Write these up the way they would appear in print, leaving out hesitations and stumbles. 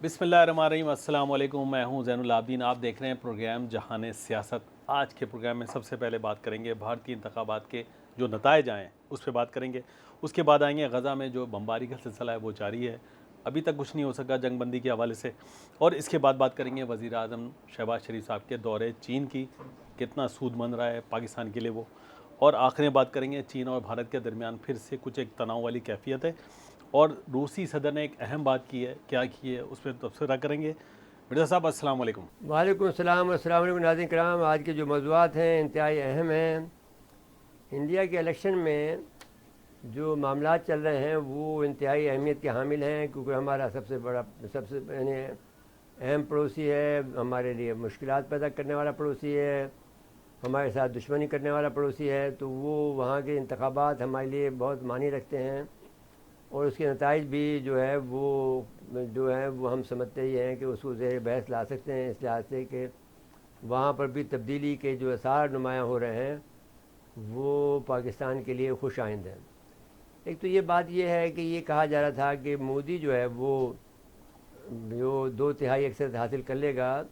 बिस्मिल्लाहिर्रहमानिर्रहीम, अस्सलाम वालेकुम। मैं हूं ज़ैनुल आबिदीन। आप देख रहे हैं प्रोग्राम जहान सियासत। आज के प्रोग्राम में सबसे पहले बात करेंगे भारतीय इंतखाबात के जो नताइज आए हैं उस पर बात करेंगे। उसके बाद आएंगे गज़ा में जो बमबारी का सिलसिला है वो जारी है, अभी तक कुछ नहीं हो सका जंगबंदी के हवाले से। और इसके बाद बात करेंगे वज़ीर आज़म शहबाज शरीफ साहब के दौरे चीन की, कितना सूदमंद रहा है पाकिस्तान के लिए वो। और आखिर में बात करेंगे चीन और भारत के दरमियान फिर से कुछ एक तनाव वाली कैफियत है। और रूसी सदर ने एक अहम बात की है, क्या की है उस पर तबसरा करेंगे। मिर्ज़ा साहब अस्सलाम वालेकुम। वालेकुम सलाम, अस्सलाम वालेकुम नाज़रीन किराम। आज के जो मौज़ूआत हैं इंतहाई अहम हैं। इंडिया के इलेक्शन में जो मामला चल रहे हैं वो इंतहाई अहमियत के हामिल हैं, क्योंकि हमारा सबसे यानी अहम पड़ोसी है, हमारे लिए मुश्किलात पैदा करने वाला पड़ोसी है, हमारे साथ दुश्मनी करने वाला पड़ोसी है। तो वो वहाँ के इंतखाबात हमारे लिए बहुत मानी रखते हैं और उसके नताइज भी जो है वो हम समझते ही हैं कि उसको ज़ेर बहस ला सकते हैं, इस लिहाज से कि वहाँ पर भी तब्दीली के जो आसार नुमायाँ हो रहे हैं वो पाकिस्तान के लिए खुश आइंद हैं। एक तो ये बात ये है कि ये कहा जा रहा था कि मोदी जो है वो जो 2/3 अक्सरियत हासिल कर लेगा,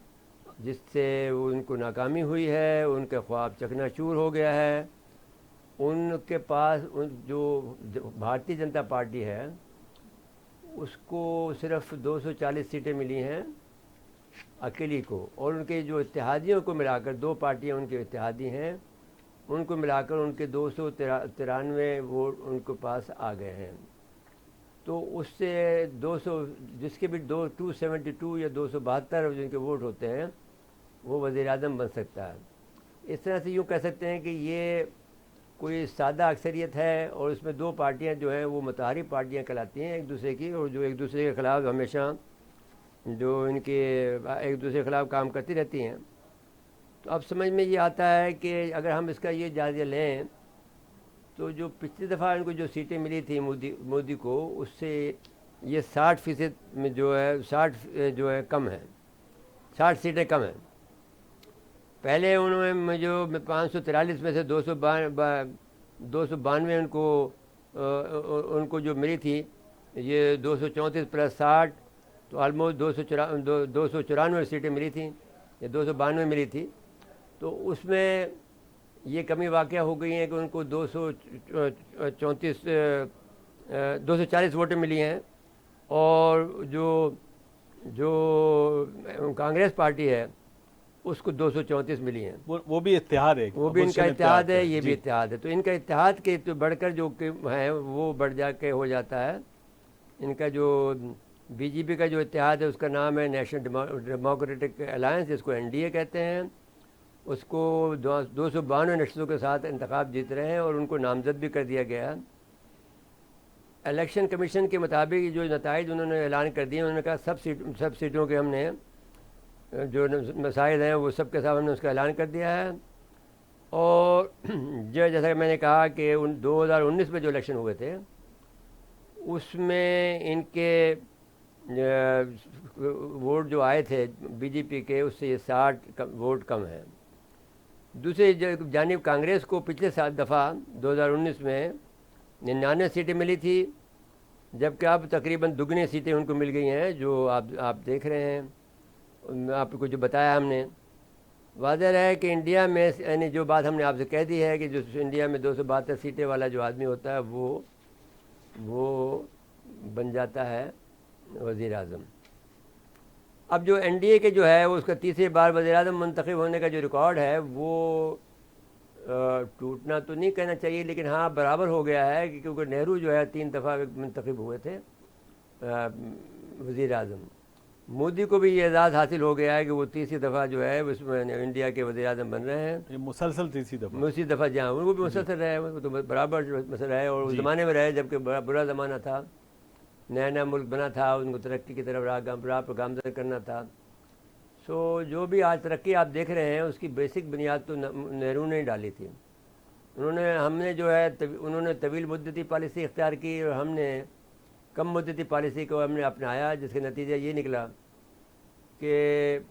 जिससे उनको नाकामी हुई है, उनके ख्वाब चकनाचूर हो गया है। उनके पास जो भारतीय जनता पार्टी है उसको सिर्फ 240 सीटें मिली हैं अकेली को, और उनके जो इत्तेहादियों को मिलाकर, दो पार्टियां उनके इत्तेहादी हैं, उनको मिलाकर उनके 293 वोट उनके पास आ गए हैं। तो उससे 200 जिसके भी 272 या 272 जिनके वोट होते हैं वो वज़ीर आज़म बन सकता है। इस तरह से यूँ कह सकते हैं कि ये कोई सादा अक्सरियत है और उसमें दो पार्टियां जो हैं वो मुतहारिब पार्टियां कहलाती हैं एक दूसरे की, और जो एक दूसरे के ख़िलाफ़ हमेशा जो इनके एक दूसरे के ख़िलाफ़ काम करती रहती हैं। तो अब समझ में ये आता है कि अगर हम इसका ये जायज़ा लें तो जो पिछली दफ़ा इनको जो सीटें मिली थी मोदी को, उससे ये 60% में जो है 60 जो है कम है, 60 सीटें कम हैं। पहले उन्होंने जो 543 में से 292 उनको जो मिली थी, ये 234 प्लस 60 तो ऑलमोस्ट 294 सीटें मिली थी या 292 मिली थी। तो उसमें ये कमी वाक़या हो गई है कि उनको 240 वोटें मिली हैं, और जो जो कांग्रेस पार्टी है उसको 234 मिली हैं। वो भी इत्तेहाद है, वो भी इनका इत्तेहाद है, ये भी जी। इत्तेहाद है। तो इनका इत्तेहाद के तो बढ़कर जो है वो बढ़ जाके हो जाता है। इनका जो बीजेपी का जो इत्तेहाद है उसका नाम है नेशनल डेमोक्रेटिक अलायंस, जिसको एनडीए कहते हैं। उसको 292 नशस्तों के साथ इंतखाब जीत रहे हैं और उनको नामजद भी कर दिया गया है। इलेक्शन कमीशन के मुताबिक जो नताइज उन्होंने ऐलान कर दिए, उन्होंने कहा सब सीटों के हमने जो मसाइल हैं वो सब के साथ हमने उसका ऐलान कर दिया है। और जो जैसा कि मैंने कहा कि 2019 में जो इलेक्शन हुए थे उसमें इनके वोट जो आए थे बीजेपी के, उससे ये 60 वोट कम हैं। दूसरी जानिब कांग्रेस को पिछले साल दफ़ा 2019 में 99 सीटें मिली थी, जबकि अब तकरीबन दुगनी सीटें उनको मिल गई हैं, जो आप देख रहे हैं। आपको जो बताया हमने, वाज़ेह है कि इंडिया में यानी जो बात हमने आपसे कह दी है कि जो इंडिया में 272 सीटें वाला जो आदमी होता है वो बन जाता है वज़ीर आज़म। अब जो एनडीए के जो है वो उसका तीसरी बार वज़ीर आज़म मुंतखब होने का जो रिकॉर्ड है वो टूटना तो नहीं कहना चाहिए, लेकिन हाँ बराबर हो गया है, क्योंकि नेहरू जो है 3 दफ़ा मुंतखब हुए थे वज़ीर आज़म। मोदी को भी ये एजाज़ हासिल हो गया है कि वो तीसरी दफ़ा जो है उसमें इंडिया के वज़ीर आज़म बन रहे हैं। मुसलसल तीसरी दफ़ा जहाँ उनको भी मुसलसल रहे, वो तो बराबर मसला है। और उस ज़माने में रहे जबकि बड़ा बुरा ज़माना था, नया नया मुल्क बना था, उनको तरक्की की तरफ राह पर गामज़न करना था। सो जो भी आज तरक्की आप देख रहे हैं उसकी बेसिक बुनियाद तो नेहरू ने डाली थी। उन्होंने तवील मुद्दती पॉलिसी इख्तियार की और हमने कम मुद्दती पॉलिसी को हमने अपनाया, जिसके नतीजा ये निकला कि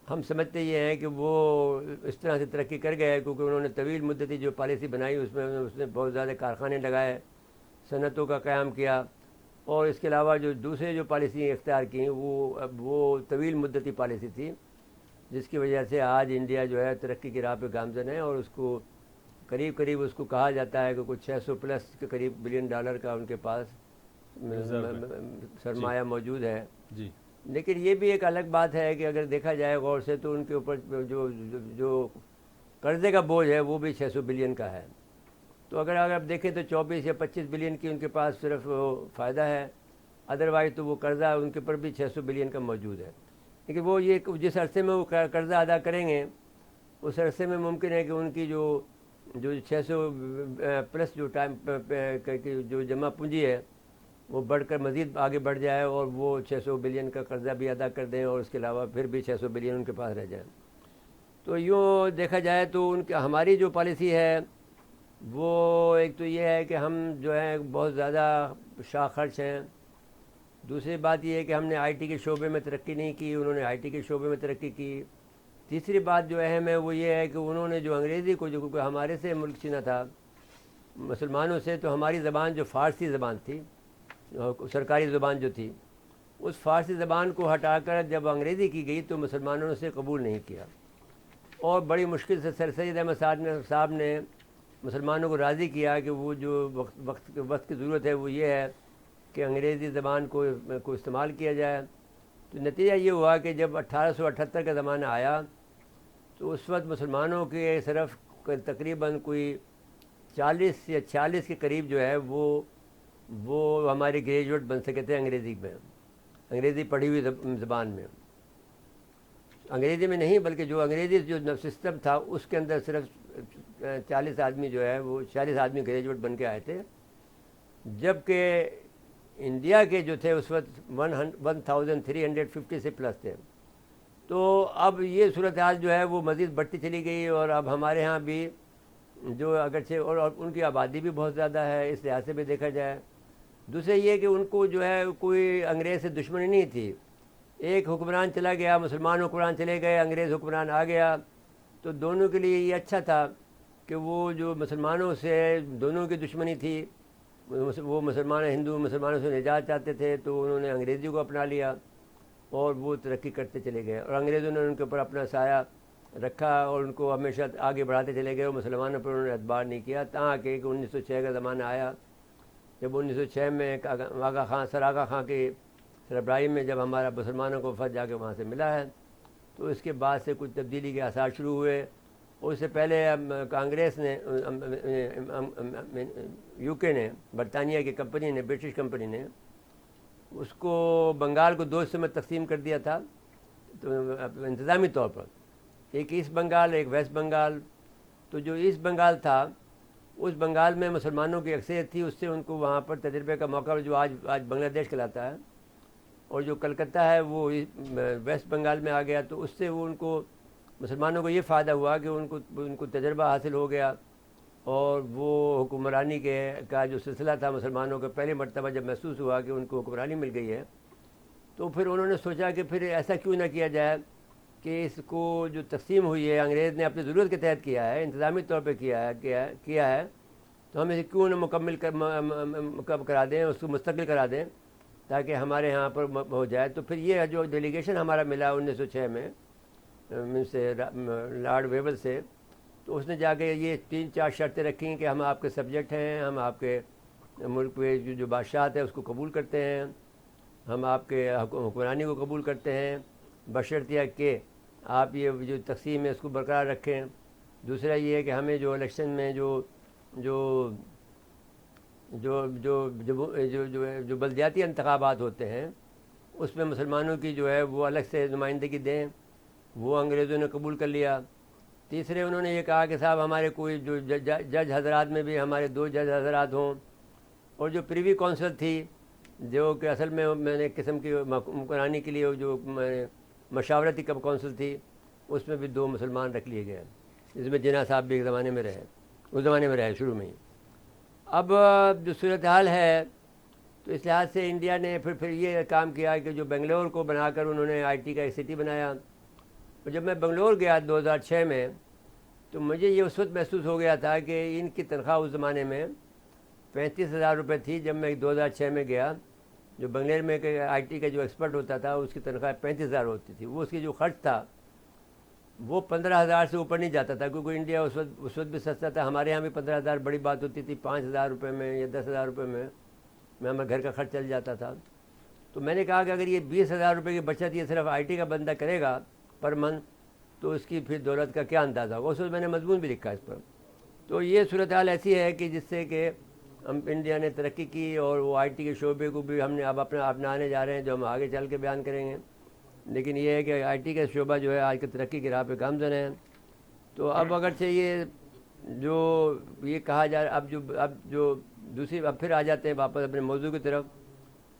हम समझते ये हैं कि वो इस तरह से तरक्की कर गए क्योंकि उन्होंने तवील मुद्दती जो पॉलिसी बनाई उसमें उसने बहुत ज़्यादा कारखाने लगाए, सनतों का क़याम किया, और इसके अलावा जो दूसरे जो पॉलिसी इख्तियार की वो तवील मुद्दती पॉलिसी थी, जिसकी वजह से आज इंडिया जो है तरक्की की राह पे गामज़न है। और उसको करीब करीब उसको कहा जाता है कि कुछ 600 प्लस के करीब बिलियन डॉलर का उनके पास सरमाया मौजूद है जी। लेकिन ये भी एक अलग बात है कि अगर देखा जाए गौर से तो उनके ऊपर जो जो कर्ज़े का बोझ है वो भी 600 बिलियन का है। तो अगर आप देखें तो 24 या 25 बिलियन की उनके पास सिर्फ फ़ायदा है, अदरवाइज़ तो वो कर्ज़ा उनके ऊपर भी 600 बिलियन का मौजूद है। लेकिन वो ये जिस अरसे में वो कर्ज़ा अदा करेंगे उस अरसे में मुमकिन है कि उनकी जो जो 600 प्लस जो टाइम की जो जमा पूंजी है वो बढ़कर मज़ीद आगे बढ़ जाए और वो 600 बिलियन का कर्ज़ा भी अदा कर दें और उसके अलावा फिर भी 600 बिलियन उनके पास रह जाए। तो यूँ देखा जाए तो उनके हमारी जो पॉलिसी है वो एक तो ये है कि हम जो है बहुत ज़्यादा शाह खर्च हैं। दूसरी बात ये है कि हमने आईटी के शोबे में तरक्की नहीं की, उन्होंने आईटी के शोबे में तरक्की की। तीसरी बात जो अहम है वो ये है कि उन्होंने जो अंग्रेज़ी को जो हमारे से मुल्क छीना था मुसलमानों से, तो हमारी ज़बान जो फ़ारसी ज़बान थी, सरकारी ज़बान जो थी, उस फ़ारसी ज़बान को हटाकर जब अंग्रेज़ी की गई तो मुसलमानों ने कबूल नहीं किया। और बड़ी मुश्किल से सर सैयद अहमद साहब ने मुसलमानों को राज़ी किया कि वो जो वक्त की ज़रूरत है वो ये है कि अंग्रेज़ी ज़बान को इस्तेमाल किया जाए। तो नतीजा ये हुआ कि जब 1878 का ज़माना आया तो उस वक्त मुसलमानों के सिर्फ तकरीबन कोई 40 या 46 के करीब जो है वो हमारे ग्रेजुएट बन सके थे अंग्रेज़ी में, अंग्रेज़ी पढ़ी हुई ज़बान में। अंग्रेज़ी में नहीं बल्कि जो अंग्रेज़ी जो सिस्टम था उसके अंदर सिर्फ 40 आदमी जो है वो 40 आदमी ग्रेजुएट बन के आए थे, जबकि इंडिया के जो थे उस वक्त 1350 से प्लस थे। तो अब ये सूरत हाल जो है वो मज़ीद बढ़ती चली गई और अब हमारे यहाँ भी जो अगरचे और उनकी आबादी भी बहुत ज़्यादा है इस लिहाज से भी देखा जाए। दूसरा ये कि उनको जो है कोई अंग्रेज़ से दुश्मनी नहीं थी। एक हुक्मरान चला गया, मुसलमान हुक्मरान चले गए, अंग्रेज़ हुक्मरान आ गया, तो दोनों के लिए ये अच्छा था कि वो जो मुसलमानों से दोनों की दुश्मनी थी, वो मुसलमानों से निजात चाहते थे, तो उन्होंने अंग्रेज़ी को अपना लिया और वो तरक्की करते चले गए और अंग्रेज़ों ने उनके ऊपर अपना साया रखा और उनको हमेशा आगे बढ़ाते चले गए और मुसलमानों पर उन्होंने एतबार नहीं किया। ताकि 1906 का ज़माना आया, जब 1906 में सर आगा खां की सरबराही में जब हमारा मुसलमानों को वफद जाके वहाँ से मिला है, तो इसके बाद से कुछ तब्दीली के आसार शुरू हुए। उससे पहले कांग्रेस ने यूके ने, बरतानिया की कंपनी ने, ब्रिटिश कंपनी ने उसको बंगाल को 2 हिस्सों में तकसीम कर दिया था, तो इंतज़ामी तौर पर एक ईस्ट बंगाल एक वेस्ट बंगाल। तो जो ईस्ट बंगाल था उस बंगाल में मुसलमानों की अक्सरियत थी, उससे उनको वहाँ पर तजर्बे का मौका जो आज बांग्लादेश कहलाता है, और जो कलकत्ता है वो वेस्ट बंगाल में आ गया। तो उससे वो उनको मुसलमानों को ये फ़ायदा हुआ कि उनको तजर्बा हासिल हो गया और वो हुक्मरानी का जो सिलसिला था मुसलमानों का पहली मरतबा जब महसूस हुआ कि उनको हुक्मरानी मिल गई है, तो फिर उन्होंने सोचा कि फिर ऐसा क्यों ना किया जाए कि इसको जो तकसीम हुई है अंग्रेज़ ने अपनी ज़रूरत के तहत किया है, इंतज़ामी तौर पर किया है, तो हम इसे क्यों न मुकम्मल करा दें, उसको मुस्तकिल करा दें ताकि हमारे यहाँ पर हो जाए। तो फिर ये जो डेलीगेशन हमारा मिला 1906 में से लॉर्ड वेवल से, तो उसने जाके ये 3-4 शर्तें रखी कि हम आपके सब्जेक्ट हैं, हम आपके मुल्क पे जो बादशाह है उसको कबूल करते हैं, हम आपके हुक्मरानी को कबूल करते हैं, बशर्ते कि आप ये जो तकसीम है इसको बरकरार रखें। दूसरा ये है कि हमें जो इलेक्शन में जो जो जो जो जो जो जो बल्दियाती इंतखाबात होते हैं उसमें मुसलमानों की जो है वो अलग से नुमाइंदगी दें, वो अंग्रेज़ों ने कबूल कर लिया। तीसरे उन्होंने ये कहा कि साहब हमारे कोई जो जज हजरात में भी हमारे 2 जज हजरात हों, और जो प्रीवी कौंसिल थी जो कि असल में मैंने किस्म की हुक्मरानी के लिए जो मशावरती कब कौंसिल थी उसमें भी 2 मुसलमान रख लिए गए, जिसमें जिन्ना साहब भी एक ज़माने में रहे, उस ज़माने में रहे शुरू में ही। अब जो सूरत हाल है तो इस लिहाज से इंडिया ने फिर ये काम किया कि जो बेंगलोर को बनाकर उन्होंने आईटी का एक सिटी बनाया। और जब मैं बेंगलोर गया 2006 में, तो मुझे ये उस वक्त महसूस हो गया था कि इनकी तनख्वाह उस ज़माने में 35,000 रुपये थी जब मैं 2006 में गया, जो बंगलेर में के आईटी का जो एक्सपर्ट होता था उसकी तनख्वाह 35,000 होती थी, वो उसकी जो खर्च था वो 15,000 से ऊपर नहीं जाता था, क्योंकि इंडिया उस वक्त भी सस्ता था। हमारे यहाँ भी 15,000 बड़ी बात होती थी, 5,000 रुपये में या 10,000 रुपये में हमारे घर का खर्च चल जाता था। तो मैंने कहा कि अगर ये 20,000 रुपये की बचत ये सिर्फ आईटी का बंदा करेगा पर मंथ, तो इसकी फिर दौलत का क्या अंदाज़ा होगा। उस वक्त मैंने मजमून भी लिखा इस पर। तो ये सूरत हाल ऐसी है कि जिससे कि हम इंडिया ने तरक्की की और वो आईटी के शोबे को भी हमने अब अपनाने जा रहे हैं, जो हम आगे चल के बयान करेंगे। लेकिन ये है कि आईटी का शोबा जो है आज की तरक्की की राह पे गामज़न है। तो अब अगरचे ये जो ये कहा जा रहा, अब जो दूसरी, अब फिर आ जाते हैं वापस अपने मौजू की तरफ।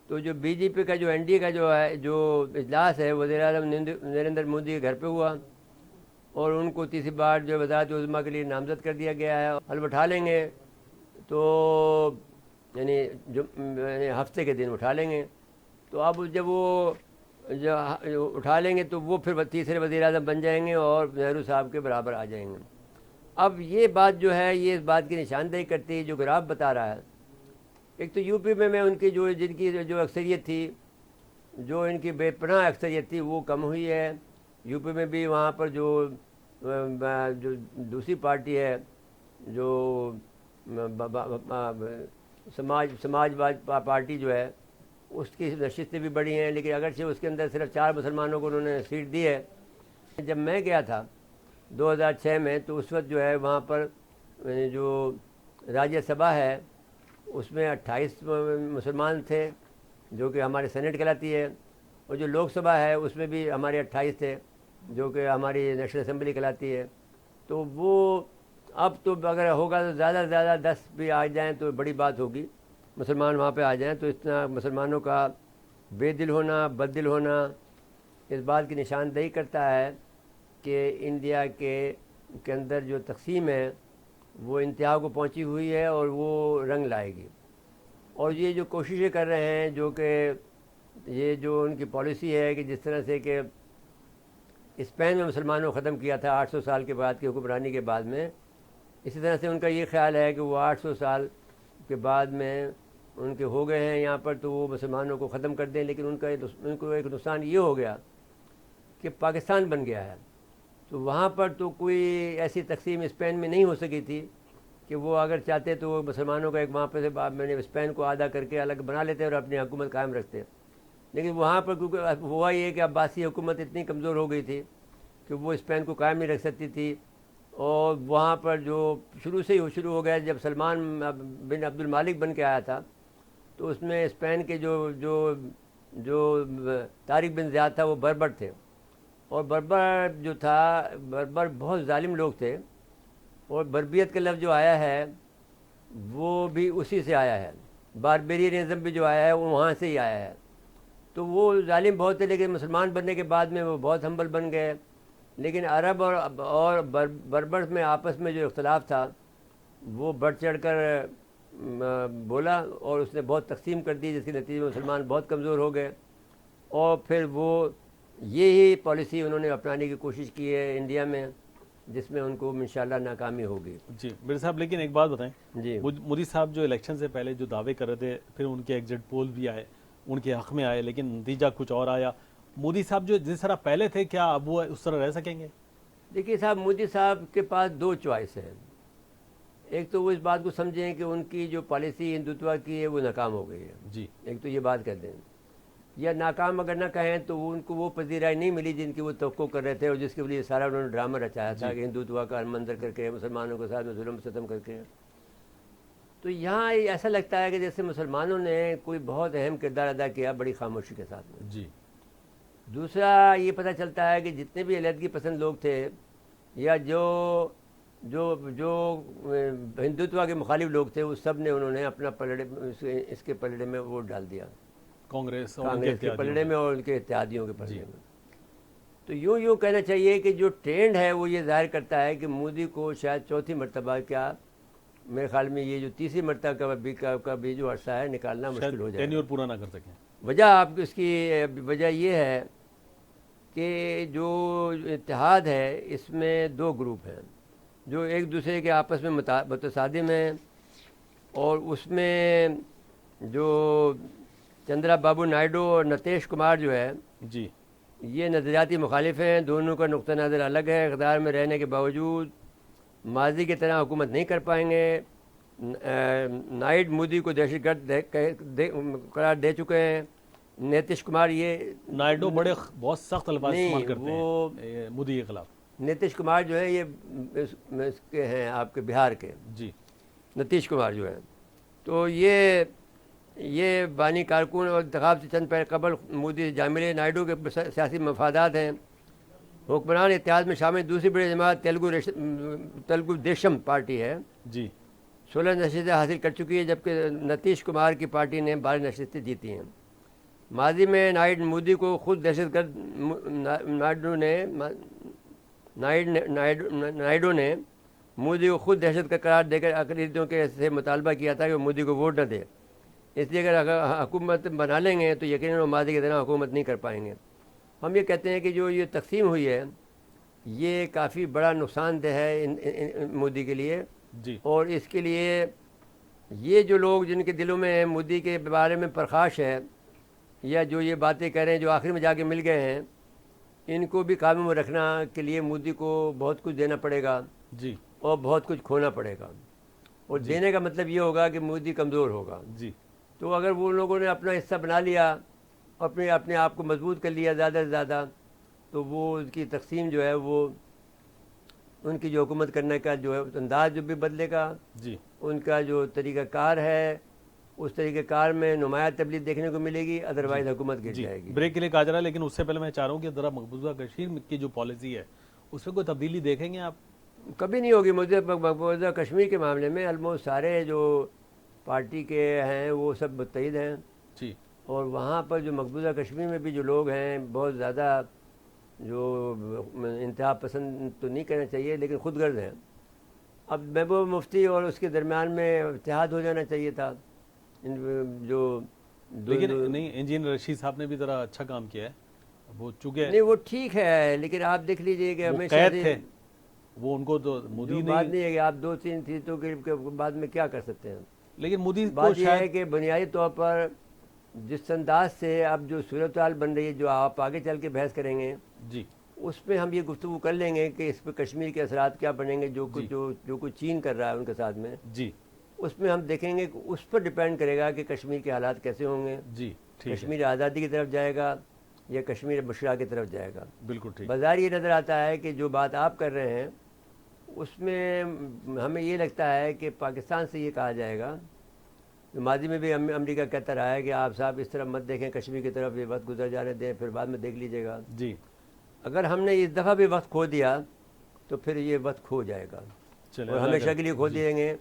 तो जो बीजेपी का जो एनडीए का जो है जो इजलास है वज़ीर-ए-आज़म नरेंद्र मोदी के घर पे हुआ और उनको तीसरी बार जो वज़ारत उज़्मा के लिए नामज़द कर दिया गया है। हल उठा लेंगे तो यानी हफ्ते के दिन उठा लेंगे। तो अब जब वो जो उठा लेंगे तो वो फिर तीसरे वज़ीर-ए-आज़म बन जाएंगे और नेहरू साहब के बराबर आ जाएंगे। अब ये बात जो है ये इस बात की निशानदेही करती है जो ग्राफ बता रहा है। एक तो यूपी में मैं उनकी जो जिनकी जो अक्सरियत थी, जो इनकी बेपनाह अक्सरियत थी वो कम हुई है। यूपी में भी वहाँ पर जो दूसरी पार्टी है जो समाजवाद पार्टी जो है उसकी नशिस्तें भी बढ़ी हैं, लेकिन अगरचे उसके अंदर सिर्फ 4 मुसलमानों को उन्होंने सीट दी है। जब मैं गया था 2006 में तो उस वक्त जो है वहाँ पर जो राज्यसभा है उसमें 28 मुसलमान थे जो कि हमारे सेनेट कहलाती है, और जो लोकसभा है उसमें भी हमारे 28 थे जो कि हमारी नेशनल असेंबली कहलाती है। तो वो अब तो अगर होगा तो ज़्यादा से ज़्यादा 10 भी आ जाएँ तो बड़ी बात होगी, मुसलमान वहाँ पे आ जाएँ। तो इतना मुसलमानों का बेदिल होना, बददिल होना इस बात की निशानदेही करता है कि इंडिया के अंदर जो तकसीम है वो इंतहा को पहुंची हुई है और वो रंग लाएगी। और ये जो कोशिशें कर रहे हैं, जो कि ये जो उनकी पॉलिसी है कि जिस तरह से कि स्पेन में मुसलमानों को ख़त्म किया था 800 साल के बाद की हुक्मरानी के बाद में, इसी तरह से उनका ये ख्याल है कि वो 800 साल के बाद में उनके हो गए हैं यहाँ पर तो वो मुसलमानों को ख़त्म कर दें। लेकिन उनको एक नुकसान ये हो गया कि पाकिस्तान बन गया है, तो वहाँ पर तो कोई ऐसी तकसीम स्पेन में नहीं हो सकी थी कि वो अगर चाहते तो वो मुसलमानों का एक वहाँ पर से मैंने स्पेन को आधा करके अलग बना लेते और अपनी हुकूमत कायम रखते। लेकिन वहाँ पर क्योंकि हुआ ये कि अब्बासी हुकूमत इतनी कमज़ोर हो गई थी कि वो स्पेन को कायम नहीं रख सकती थी। और वहाँ पर जो शुरू से ही शुरू हो गया, जब सलमान बिन अब्दुल मालिक बन के आया था तो उसमें स्पेन के जो जो जो तारिक बिन ज़ियाद था वो बर्बर थे, और बर्बर जो था बर्बर बहुत जालिम लोग थे, और बर्बियत का लफ्ज़ जो आया है वो भी उसी से आया है, बारबेरियनिज़म भी जो आया है वो वहाँ से ही आया है। तो वो जालिम बहुत थे, लेकिन मुसलमान बनने के बाद में वो बहुत हम्बल बन गए। लेकिन अरब और बर्बर में आपस में जो इख्तलाफ था वो बढ़ चढ़ कर बोला और उसने बहुत तकसीम कर दी, जिसके नतीजे में मुसलमान बहुत कमज़ोर हो गए। और फिर वो ये ही पॉलिसी उन्होंने अपनाने की कोशिश की है इंडिया में, जिसमें उनको इंशाल्लाह नाकामी होगी। जी मेरे साहब, लेकिन एक बात बताएं जी, मोदी साहब जो इलेक्शन से पहले जो दावे कर रहे थे, फिर उनके एग्जिट पोल भी आए, उनके हक़ में आए, लेकिन नतीजा कुछ और आया। मोदी साहब जो जिस तरह पहले थे, क्या अब वो उस तरह रह सकेंगे? देखिए साहब, मोदी साहब के पास 2 चॉइस है। एक तो वो इस बात को समझें कि उनकी जो पॉलिसी हिंदुत्व की है वो नाकाम हो गई है जी, एक तो ये बात कर दें, या नाकाम अगर ना कहें तो उनको वो पजीराई नहीं मिली जिनकी वो तवक्को कर रहे थे और जिसके लिए सारा उन्होंने ड्रामा रचाया था कि हिंदुत्व का मंजर करके मुसलमानों के साथ में जुल्म सितम करके। तो यहाँ ऐसा लगता है कि जैसे मुसलमानों ने कोई बहुत अहम किरदार अदा किया बड़ी खामोशी के साथ में। जी, दूसरा ये पता चलता है कि जितने भी अलहदगी पसंद लोग थे या जो जो जो हिंदुत्व के मुखालिफ लोग थे उस सब ने उन्होंने अपना पलड़े इसके पलड़े में वोट डाल दिया, कांग्रेस के पलड़े में और उनके इत्तेहादियों के पलड़े में। तो यूँ कहना चाहिए कि जो ट्रेंड है वो ये जाहिर करता है कि मोदी को शायद चौथी मरतबा, क्या मेरे ख्याल में ये जो तीसरी मरतबा का भी जो अर्सा है निकालना मुश्किल हो जाएगा, टेन्योर पूरा ना कर सकें। वजह आपकी इसकी वजह ये है कि जो इत्तेहाद है इसमें 2 ग्रुप हैं जो एक दूसरे के आपस में मुतसादिम हैं, और उसमें जो चंद्रा बाबू नायडू और नीतीश कुमार जो है जी ये नज़रियाती मुखालिफ हैं। दोनों का नुक्ता नज़र अलग है। इक़्तिदार में रहने के बावजूद माजी की तरह हुकूमत नहीं कर पाएंगे। नाइड मोदी को दहशतगर्द करार दे चुके हैं। नीतीश कुमार ये नायडू बड़े बहुत सख्त अल्फाज इस्तेमाल नहीं, करते हैं मोदी के खिलाफ। नीतीश कुमार जो है ये इसके हैं आपके बिहार के जी नीतीश कुमार जो है, तो ये बानी कारकुन और इंतखाब से चंद पहले कबल मोदी जामिल नायडू के सियासी मफादात हैं। हुक्मरान इत्तेहाद में शामिल दूसरी बड़ी जमात तेलुगु देशम पार्टी है, जी 16 नशस्तें हासिल कर चुकी है, जबकि नीतीश कुमार की पार्टी ने 12 नशस्तें जीती हैं। माजी में मोदी को खुद दहशतगर्द नायडू ने मोदी को खुद दहशत का करार देकर अक़लियतों के से मुतालबा किया था कि वो मोदी को वोट न दे। इसलिए अगर हुकूमत बना लेंगे तो यकीनन वो माजी की तरह हुकूमत नहीं कर पाएंगे। हम ये कहते हैं कि जो ये तकसीम हुई है ये काफ़ी बड़ा नुकसानदेह है इन मोदी के लिए जी और इसके लिए ये जो लोग जिनके दिलों में मोदी के बारे में प्रकाश है या जो ये बातें कह रहे हैं जो आखिर में जाके मिल गए हैं, इनको भी काबू में रखना के लिए मोदी को बहुत कुछ देना पड़ेगा जी और बहुत कुछ खोना पड़ेगा। और देने का मतलब ये होगा कि मोदी कमज़ोर होगा। जी तो अगर वो लोगों ने अपना हिस्सा बना लिया, अपने आप को मजबूत कर लिया ज़्यादा से ज़्यादा, तो वो उसकी तकसीम जो है वो उनकी जो हुकूमत करने का जो है अंदाज जो भी बदलेगा, जी उनका जो तरीक़ाकार है उस तरीक़ाकार में नुमाया तब्दीली देखने को मिलेगी, अदरवाइज़ हुकूमत गिर जाएगी। ब्रेक के लिए कहा जा रहा है, लेकिन उससे पहले मैं चाह रहा हूँ कि ज़रा मकबूजा कश्मीर की जो पॉलिसी है उसमें कोई तब्दीली देखेंगे आप? कभी नहीं होगी। मुझे मकबूजा कश्मीर के मामले में ऑलमोस्ट सारे जो पार्टी के हैं वो सब मुत्तहिद हैं जी और वहाँ पर जो मकबूजा कश्मीर में भी जो लोग हैं बहुत ज़्यादा जो इंतहा पसंद तो नहीं करना चाहिए लेकिन खुदगर्ज हैं। अब महबूब मुफ्ती और उसके दरमियान में इत्तेहाद हो जाना चाहिए था। जो लेकिन नहीं, इंजीनियर रशीद साहब ने भी ज़रा अच्छा काम किया है। वो चूँकि नहीं वो ठीक है, लेकिन आप देख लीजिए कि हमेशा कैद थे वो, उनको तो मोदी बात ने, नहीं है कि आप 2-3 सीटों के बाद में क्या कर सकते हैं। लेकिन मोदी को बात यह है शायद कि बुनियादी तौर पर जिस अंदाज से अब जो सूरत हाल बन रही है, जो आप आगे चल के बहस करेंगे जी उसमें हम ये गुफ्तगू कर लेंगे कि इस पर कश्मीर के असरात क्या बनेंगे, जो कुछ चीन कर रहा है उनके साथ में, जी उसमें हम देखेंगे कि उस पर डिपेंड करेगा कि कश्मीर के हालात कैसे होंगे। जी ठीक है, कश्मीर आज़ादी की तरफ जाएगा या कश्मीर मुशरा की तरफ जाएगा। बिल्कुल ठीक। बाजार ये नज़र आता है कि जो बात आप कर रहे हैं उसमें हमें ये लगता है कि पाकिस्तान से ये कहा जाएगा, माजी में भी अमेरिका कहता रहा है कि आप साहब इस तरफ मत देखें कश्मीर की तरफ, ये वक्त गुजर जाने दें, फिर बाद में देख लीजिएगा। जी अगर हमने इस दफ़ा भी वक्त खो दिया तो फिर ये वक्त खो जाएगा और हमेशा के लिए खो देंगे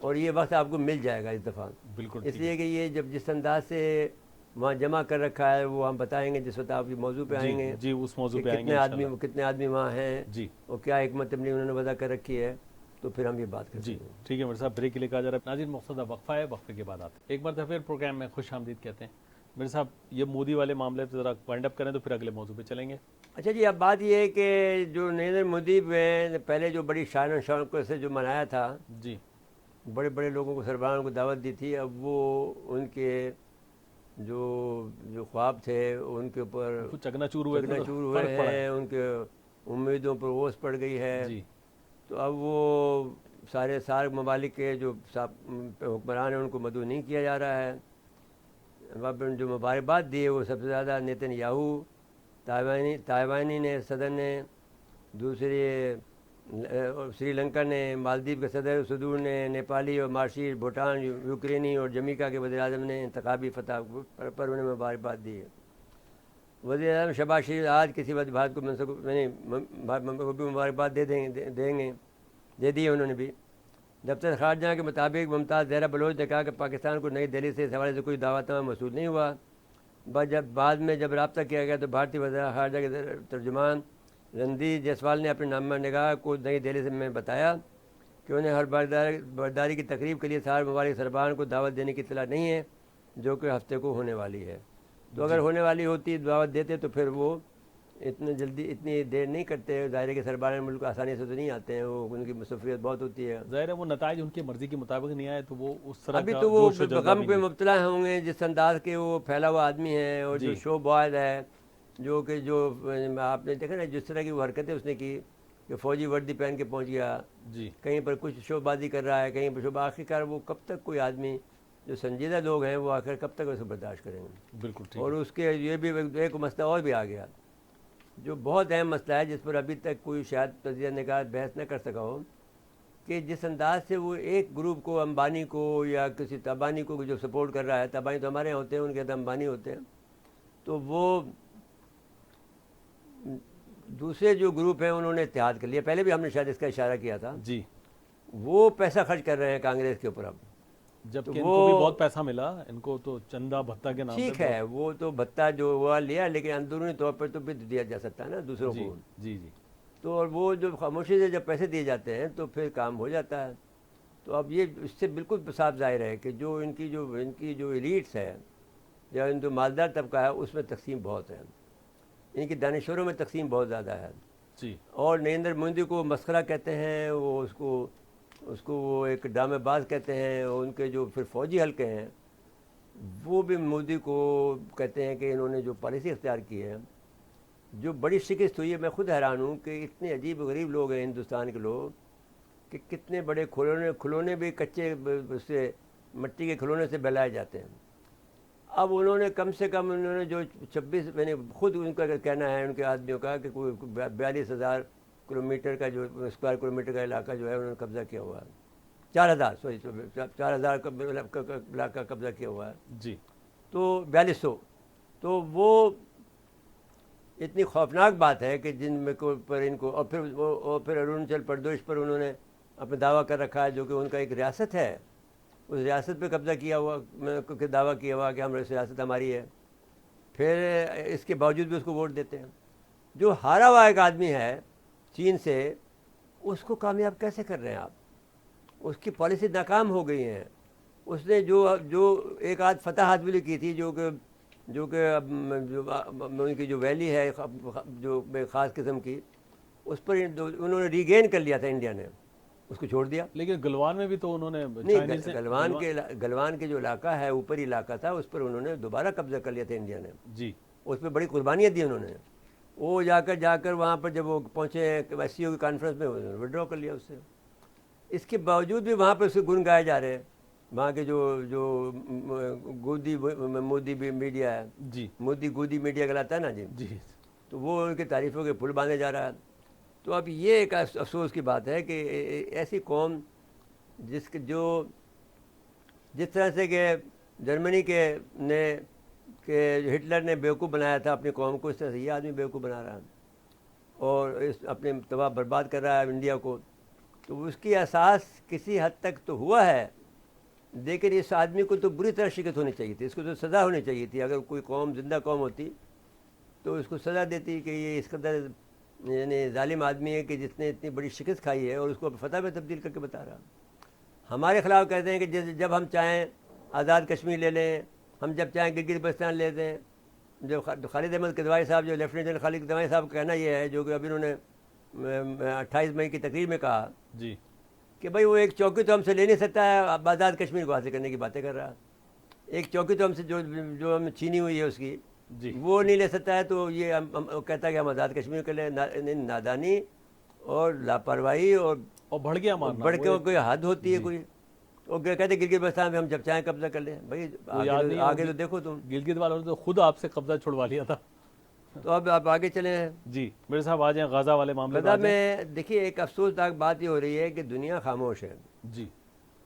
और ये वक्त आपको मिल जाएगा इस दफ़ा। बिल्कुल, इसलिए कि ये जब जिस अंदाज से वहाँ जमा कर रखा है वो हम बताएंगे जिस वक्त आप मौजू पे आएंगे जी उस मौजू पे कितने आएंगे कितने आदमी वहाँ हैं जी और क्या हिकमत अमली उन्होंने वजह कर रखी है, तो फिर हम ये बात करते जी हैं। ठीक है मेरे साहब, ब्रेक के लिए कहा जा रहा है। नाज़रीन मकसद वक्फा है, वक्फे के बाद आते हैं। एक बार फिर प्रोग्राम में खुश आमदीद कहते हैं। मेरे साहब ये मोदी वाले मामले पर ज़रा वाइंड अप करें तो फिर अगले मौजू पे चलेंगे। अच्छा जी, अब बात ये है कि जो नरेंद्र मोदी ने पहले जो बड़ी शान और शौक़ से जो मनाया था, जी बड़े बड़े लोगों को सरबराहों को दावत दी थी, अब वो उनके जो ख्वाब थे उनके ऊपर कुछ चकनाचूर हुए हैं, उनके उम्मीदों पर ओस पड़ गई है जी। तो अब वो सारे सार्क ममालिक के जो हुक्मरान हैं उनको मदऊ नहीं किया जा रहा है। अब जो मुबारकबाद दी है वो सबसे ज़्यादा नेतन्याहू ताइवानी ने सदर ने, दूसरे श्रीलंका ने, मालदीव के सदर सदूर ने, नेपाली और मार्शी, भूटान, यूक्रेनी और जमीका के वज़ीर-ए-आज़म ने इंतखाबी फतह पर उन्हें मुबारकबाद दी है। वज़ीर-ए-आज़म शहबाज शरीफ आज किसी बात को भी मुबारकबाद दे दी है उन्होंने भी। दफ्तर ख़ारजा के मुताबिक मुमताज़ ज़हरा बलोच ने कहा कि पाकिस्तान को नई दिल्ली से इस हवाले से कोई दावतनामा मौसूल नहीं हुआ। बाद में जब रब्ता किया गया तो भारतीय वज़ीर ख़ारजा के तर्जुमान रणदीप जायसवाल ने अपने नामा निगाह को नई दिल्ली से में बताया कि उन्हें हर बरदारी की तकरीब के लिए सारे ममालिक सरबराहान को दावत देने की इत्तला नहीं है, जो कि हफ्ते को होने वाली है। तो अगर होने वाली होती दावत देते तो फिर वो इतने जल्दी इतनी देर नहीं करते। दायरे के सरबराह मुल्क आसानी से तो नहीं आते हैं, वो उनकी मसरूफियत बहुत होती है। ज़ाहिर है वो नताइज उनकी मर्ज़ी के मुताबिक नहीं आए तो वो उस तरह अभी का तो वो जोश व जज्बा गम भी पे नहीं। मुब्तला होंगे जिस अंदाज के वो फैला हुआ आदमी है, और जो जी शो बॉयज है, जो कि जो आपने देखा ना जिस तरह की वो हरकतें उसने की कि फ़ौजी वर्दी पहन के पहुंच गया, जी कहीं पर कुछ शोबाजी कर रहा है, कहीं पर शोबा। आखिरकार वो कब तक कोई आदमी, जो संजीदा लोग हैं वो आखिर कब तक उसको बर्दाश्त करेंगे। बिल्कुल ठीक और है। उसके ये भी एक मसला और भी आ गया, जो बहुत अहम मसला है, जिस पर अभी तक कोई शायद तजिया निकाह बहस न कर सका हो, कि जिस अंदाज से वो एक ग्रुप को, अंबानी को या किसी तबानी को जो सपोर्ट कर रहा है, तबानी तो हमारे यहाँ होते हैं, उनके तो अंबानी होते हैं, तो वो दूसरे जो ग्रुप हैं उन्होंने इत्तेहाद कर लिया। पहले भी हमने शायद इसका इशारा किया था। जी वो पैसा खर्च कर रहे हैं कांग्रेस के ऊपर अब। तो जबकि वो इनको भी बहुत पैसा मिला, इनको तो चंदा भत्ता के नाम पे ठीक बहुत। है, वो तो भत्ता जो हुआ लिया, लेकिन अंदरूनी तौर पर तो भी दिया जा सकता है ना दूसरों जी को। जी जी तो और वो जो खामोशी से जब पैसे दिए जाते हैं तो फिर काम हो जाता है। तो अब ये इससे बिल्कुल साफ जाहिर है कि जो इनकी जो एलीट्स है, या इन जो मालदार तबका है, उसमें तकसीम बहुत है, इनकी दानिशोरों में तकसीम बहुत ज़्यादा है। जी और नरेंद्र मोदी को मस्खरा कहते हैं, वो उसको उसको वो एक ड्रामेबाज कहते हैं। और उनके जो फिर फौजी हल्के हैं वो भी मोदी को कहते हैं कि इन्होंने जो पॉलिसी इख्तियार की है, जो बड़ी शिकस्त हुई है। मैं खुद हैरान हूँ कि इतने अजीब गरीब लोग हैं हिंदुस्तान के लोग, कि कितने बड़े खिलौने खिलौने भी कच्चे उससे मिट्टी के खिलौने से बहलाए जाते हैं। अब उन्होंने कम से कम उन्होंने जो 26, मैंने खुद उनका कहना है उनके आदमियों का कि कोई 42,000 किलोमीटर का जो स्क्वायर किलोमीटर का इलाका जो है उन्होंने कब्ज़ा किया हुआ है। 4,000 सॉरी 4,000 का इलाका कब्ज़ा किया हुआ है, जी तो 4200। तो वो इतनी खौफनाक बात है कि जिनमें को पर इनको, और फिर अरुणाचल प्रदेश पर उन्होंने अपना दावा कर रखा है, जो कि उनका एक रियासत है। उस रियासत पे कब्ज़ा किया हुआ, दावा किया हुआ कि हम रियासत हमारी है। फिर इसके बावजूद भी उसको वोट देते हैं। जो हारा हुआ एक आदमी है चीन से, उसको कामयाब कैसे कर रहे हैं आप? उसकी पॉलिसी नाकाम हो गई है। उसने जो एक आध फतह हासिल की थी, जो कि उनकी जो वैली है जो ख़ास किस्म की, उस पर उन्होंने रीगेन कर लिया था इंडिया ने, उसको छोड़ दिया। लेकिन गलवान में भी तो उन्होंने नहीं, चाइनीज से गलवान के जो इलाका है, ऊपरी इलाका था, उस पर उन्होंने दोबारा कब्जा कर लिया था इंडिया ने। जी उस पर बड़ी कुर्बानियाँ दी उन्होंने। वो जाकर वहाँ पर जब वो पहुँचे SCO की कॉन्फ्रेंस में, उन्होंने विड्रॉ कर लिया उससे। इसके बावजूद भी वहाँ पर उसके गुण गाए जा रहे हैं। वहाँ के जो मोदी मीडिया है, जी गोदी मीडिया कहलाता है ना जी, जी तो वो उनकी तारीफ़ों के पुल बांधे जा रहा है। तो अब ये एक अफसोस की बात है कि ऐसी कौम जिस तरह से कि जर्मनी के हिटलर ने बेवकूफ़ बनाया था अपनी कौम को, इस तरह से ये आदमी बेवकूफ़ बना रहा है और इस अपने तबाह बर्बाद कर रहा है इंडिया को। तो उसकी एहसास किसी हद तक तो हुआ है, लेकिन इस आदमी को तो बुरी तरह शिकस्त होनी चाहिए थी, इसको तो सज़ा होनी चाहिए थी। अगर कोई कौम जिंदा कौम होती तो इसको सज़ा देती कि ये इस कदर यानी जालिम आदमी है कि जिसने इतनी बड़ी शिकस्त खाई है और उसको फतह में तब्दील करके बता रहा। हमारे ख़िलाफ़ कहते हैं कि जब हम चाहें आज़ाद कश्मीर ले लें, हम जब चाहें गिलगित बल्तिस्तान ले दें। जो खालिद अहमद किदवाई साहब, जो लेफ्टिनेंट जनरल खालिद किदवाई साहब का कहना ये है, जो कि अभी उन्होंने 28 मई की तकरीर में कहा जी कि भाई वो एक चौकी तो हमसे ले नहीं सकता है, अब आज़ाद कश्मीर को हासिल करने की बातें कर रहा। एक चौकी तो हमसे जो हम छीनी हुई है उसकी, जी वो नहीं ले सकता है। तो ये हम कहता है कि हम आज़ाद कश्मीर के लिए नादानी और लापरवाही और बढ़ गया मारना बढ़ के कोई हद होती है कोई। वो कहते गिलगित बल्तिस्तान में हम जब चाहें कब्जा कर लें। भाई आगे तो देखो तुम, गिलगित वालों ने तो खुद आपसे कब्जा छुड़वा लिया था। तो अब आप आगे चले हैं जी मेरे साहब आ जाएं गाज़ा वाले मामले गजा में। देखिए, एक अफसोसनाक बात ये हो रही है कि दुनिया खामोश है। जी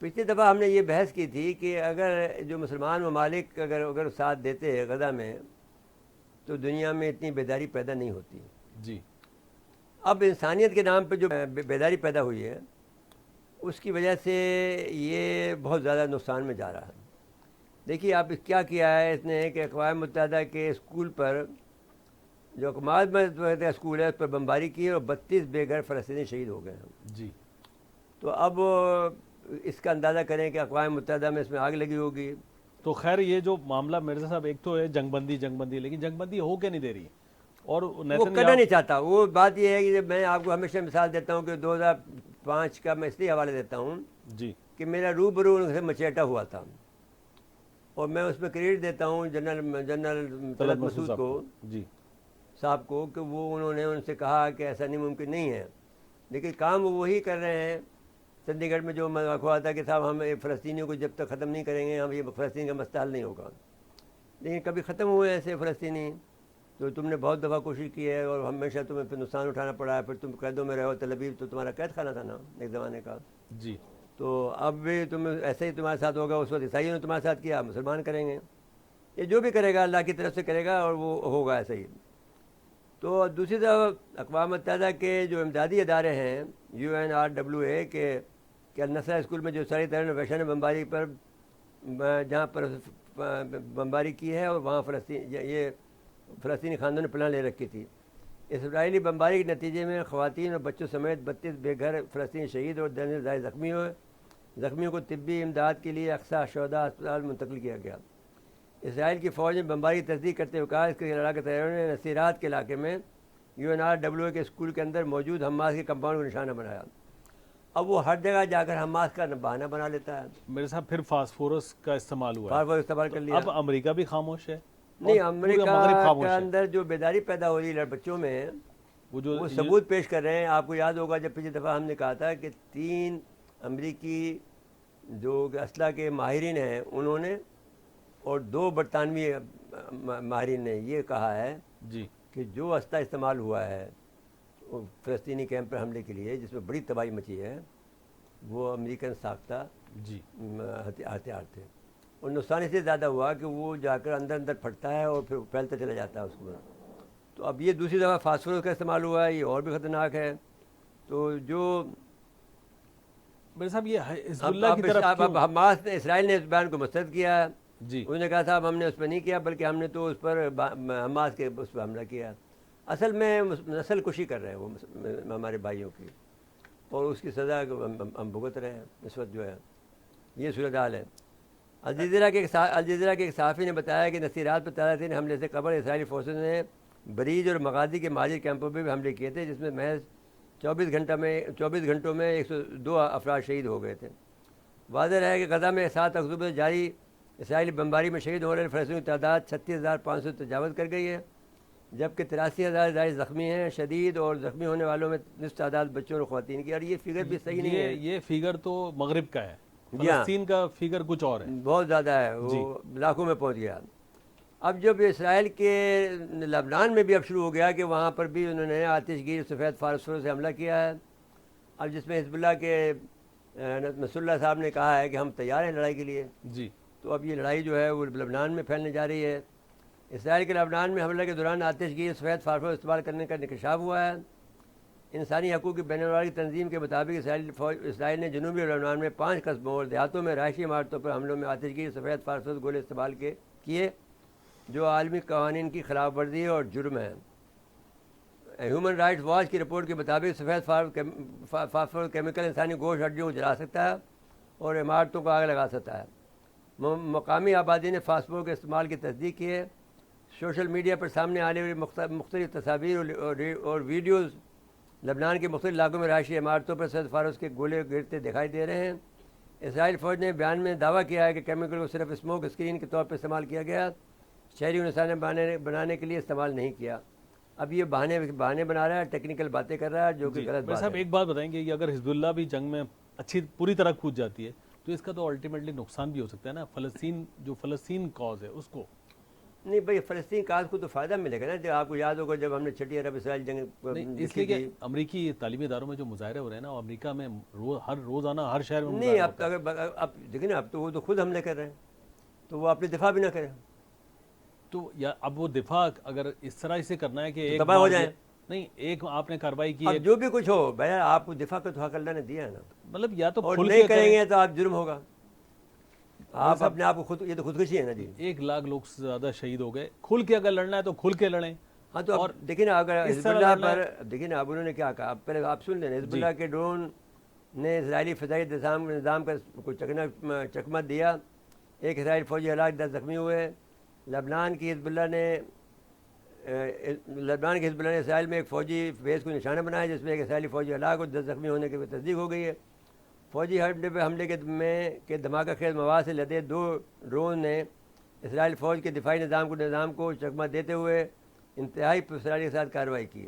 पिछली दफ़ा हमने ये बहस की थी कि अगर जो मुसलमान ममालिक अगर साथ देते हैं गजा में, तो दुनिया में इतनी बेदारी पैदा नहीं होती। जी अब इंसानियत के नाम पे जो बेदारी पैदा हुई है, उसकी वजह से ये बहुत ज़्यादा नुकसान में जा रहा है। देखिए आप क्या किया है इसने कि अक़वाम मुत्तहिदा के स्कूल पर, जो अक़वाम मुत्तहिदा स्कूल है, उस पर बमबारी की और 32 बेघर फ़लस्तीनी शहीद हो गए हैं। जी तो अब इसका अंदाज़ा करें कि अक़वाम मुत्तहिदा में इसमें आग लगी होगी। तो खैर ये जो मामला मिर्ज़ा साहब, एक तो है जंगबंदी, लेकिन जंगबंदी हो क्या नहीं दे रही? और वो करना नेतन्याहू नहीं चाहता। वो बात ये है कि मैं आपको हमेशा मिसाल देता हूँ कि 2005 का मैं इसलिए हवाले देता हूँ जी कि मेरा रूबरू उनसे मचेटा हुआ था, और मैं उसमें क्रेडिट देता हूँ जनरल जनरल तलत तलत मसूद मसूद साहब को, को। जी साहब को, कि वो उन्होंने उनसे कहा कि ऐसा नहीं मुमकिन नहीं है, लेकिन काम वो वही कर रहे हैं। चंडीगढ़ में जो हुआ था कि साहब हम फ़लस्तीनियों को जब तक ख़त्म नहीं करेंगे हम ये फ़लस्तीन का मसला हल नहीं होगा। लेकिन कभी ख़त्म हुए ऐसे फ़लस्तीनी? तो तुमने बहुत दफ़ा कोशिश की है और हमेशा तुम्हें फिर नुकसान उठाना पड़ा है, फिर तुम कैदों में रहो। तल अवीव तो तुम्हारा कैद खाना था ना एक ज़माने का। जी तो अब भी तुम ऐसे ही तुम्हारे साथ होगा। उस वक्त ईसाइयों ने तुम्हारे साथ किया, मुसलमान करेंगे। ये जो भी करेगा अल्लाह की तरफ से करेगा और वो होगा ऐसे ही। तो दूसरी तरफ अक़वाम मुत्तहिदा के जो इमदादी अदारे हैं UNRWA के अलनसरा स्कूल में जो सारी तरह वैशन बमबारी पर जहाँ पर बमबारी की है और वहाँ फ़लस्तीनी खानों ने प्लान ले रखी थी। इसराइली बमबारी के नतीजे में ख़वातीन और बच्चों समेत 32 बेघर फ़लस्तीनी शहीद और दर्जन ज़ायद ज़ख्मी हुए। ज़ख्मियों को तिब्बी इमदाद के लिए अक्सा शहदा अस्पताल मुंतकिल किया गया। इसराइल की फ़ौज ने बमबारी की तस्दीक करते हुए कहा इसके इराक़ तैयारों ने नसीरात के इलाके में UNRWA के स्कूल के अंदर मौजूद हमास के कंपाउंड को निशाना बनाया। अब वो हर जगह जाकर हमास का बहाना बना लेता है। मेरे साहब फिर फास्फोरस का इस्तेमाल हुआ है, फार इस्तेमाल कर लिया। अब अमेरिका भी खामोश है नहीं, और पूरा अमेरिका मगरिब खामोश के है। अंदर जो बेदारी पैदा हो रही है बच्चों में, वो सबूत पेश कर रहे हैं। आपको याद होगा जब पिछली दफ़ा हमने कहा था कि 3 अमरीकी जो असला के माहिरीन हैं उन्होंने और 2 बरतानवी माहिरीन ने ये कहा है जी कि जो असला इस्तेमाल हुआ है फ़लस्तीनी कैंप पर हमले के लिए जिसमें बड़ी तबाही मची है, वो अमेरिकन साख्ता जी हथियार थे। और नुकसान इसलिए ज़्यादा हुआ कि वो जाकर अंदर अंदर फटता है और फिर फैलता चला जाता है उसको। तो अब ये दूसरी दफ़ा फास्फोरस का इस्तेमाल हुआ है, ये और भी ख़तरनाक है। तो जो मेरे साहब ये हिज़्बुल्लाह की तरफ अब हमास ने, इसराइल ने इस बयान को मुस्तरद किया है। जी उसने कहा साहब हमने उस पर नहीं किया, बल्कि हमने तो उस पर हमास के उस पर हमला किया। असल में नस्ल कुशी कर रहे हैं वो हमारे भाइयों की, और उसकी सज़ा हम भुगत रहे हैं इस वक्त जो है। ये सूरत हाल है। अलजज़ीरा के एक सहाफ़ी ने बताया कि नसीरात पर तारीख़ी हमले से कबल इसराइली फोर्सेज ने बरीज और मगादी के महाजिर कैंपों पर भी हमले किए थे, जिसमें महज 24 घंटों में 102 अफराद शहीद हो गए थे। वाज़ेह है कि गज़ा में 7 अक्टूबर से जारी इसराइली बमबारी में शहीद हो रहे फ़लस्तीनियों की तादाद 36,500 तजावज़ कर गई है, जबकि 83,000 ज़ायद ज़ख्मी हैं। शदीद और ज़ख्मी होने वालों में निस्फ तादाद बच्चों और ख़वातीन की। और ये फिगर भी सही नहीं है। ये फिगर तो मगरिब का है, फ़लस्तीन का फिगर कुछ और है, बहुत ज़्यादा है, वो लाखों में पहुंच गया। अब जब इसराइल के लबनान में भी अब शुरू हो गया कि वहाँ पर भी उन्होंने आतिशगीर सफ़ेद फास्फोरस से हमला किया है। अब जिसमें हिज़्बुल्लाह के नसरुल्लाह साहब ने कहा है कि हम तैयार हैं लड़ाई के लिए। जी तो अब ये लड़ाई जो है वो लबनान में फैलने जा रही है। इसराइल के लबनान में हमले के दौरान आतिशगीर सफ़ेद फास्फोरस इस्तेमाल करने का इंकशाफ हुआ है। इंसानी हकूक़ की बैनुल-अक़वामी तंजीम के मुताबिक इसराइल ने जनूबी लबनान में 5 कस्बों और देहातों में रहायशी इमारतों पर हमलों में आतिशगीर सफ़ेद फास्फोरस गोले इस्तेमाल किए, जो आलमी कवानीन की खिलाफ वर्जी और जुर्म है। ह्यूमन राइट्स वॉच की रिपोर्ट के मुताबिक सफ़ेद फास्फोरस केमिकल इंसानी गोश्त हड्डियों को जला सकता है और इमारतों को आग लगा सकता है। मकामी आबादी ने फास्फोरस के इस्तेमाल की तस्दीक की है। सोशल मीडिया पर सामने आने वाली मुख्तलिफ तस्वीर और वीडियोज़ लबनान के मुख्तलिफ इलाकों में रहायशी इमारतों पर सफ़ेद फास्फोरस के गोले गिरते दिखाई दे रहे हैं। इसराइल फ़ौज ने बयान में दावा किया है कि केमिकल को सिर्फ स्मोक स्क्रीन के तौर पर इस्तेमाल किया गया, शहरी निशाने बनाने के लिए इस्तेमाल नहीं किया। अब ये बहाने बना रहा है, टेक्निकल बातें कर रहा है, जो कि गलत बात है। एक बात बताएंगे कि अगर हिज़्बुल्लाह भी जंग में अच्छी पूरी तरह कूद जाती है तो इसका तो अल्टीमेटली नुकसान भी हो सकता है ना, फ़लस्तीन कॉज है उसको। नहीं भाई, फ़लस्तीन काज को तो फ़ायदा मिलेगा ना। जब आपको याद होगा जब हमने छठी अरब इसराइल जंग इसलिए कि अमरीकी तालीमी इदारों में जो मुजाहरे हो रहे हैं ना, अमरीका में हर रोज़ाना हर शहर में नहीं। अब अब देखिए ना, अब तो वो तो खुद हमले कर रहे हैं, तो वो अपनी दिफा भी ना करें तो या अब वो दिफा अगर इस तरह से करना है कि एक तबाह हो जाए। नहीं, एक आपने कार्रवाई की, अब जो भी कुछ हो भैया, आपको दिफा का तो हक अल्लाह ने दिया है ना। मतलब या तो और खुल नहीं के करेंगे तो आप जुर्म होगा। आप अपने आप को खुद, ये तो खुदकुशी है ना जी। 1 लाख लोग से ज़्यादा शहीद हो गए। खुल के अगर लड़ना है तो खुल के लड़ें। हाँ, तो और देखिए ना, अगर हिज़्बुल्लाह पर देखिए ना, अब उन्होंने क्या कहा, पहले आप सुन लेना। हिज़्बुल्लाह के ड्रोन ने इसराइली फ़िज़ाई निज़ाम का कुछ चकमा दिया। एक इसराइली फ़ौजी हलाक, 10 ज़ख्मी हुए। लबनान की हिज़्बुल्लाह ने लेबनान के हिजबुल्लाह ने इसराइल में एक फ़ौजी बेस को निशाना बनाया जिसमें एक इसराइली फ़ौजी हलाक और 10 ज़ख्मी होने की तस्दीक हो गई है। फ़ौजी हमले के धमाका खेज मवाद से लदे 2 ड्रोन ने इसराइल फ़ौज के दिफाई निज़ाम को चकमा देते हुए इंतहाई पुरस्कारी के साथ कार्रवाई की।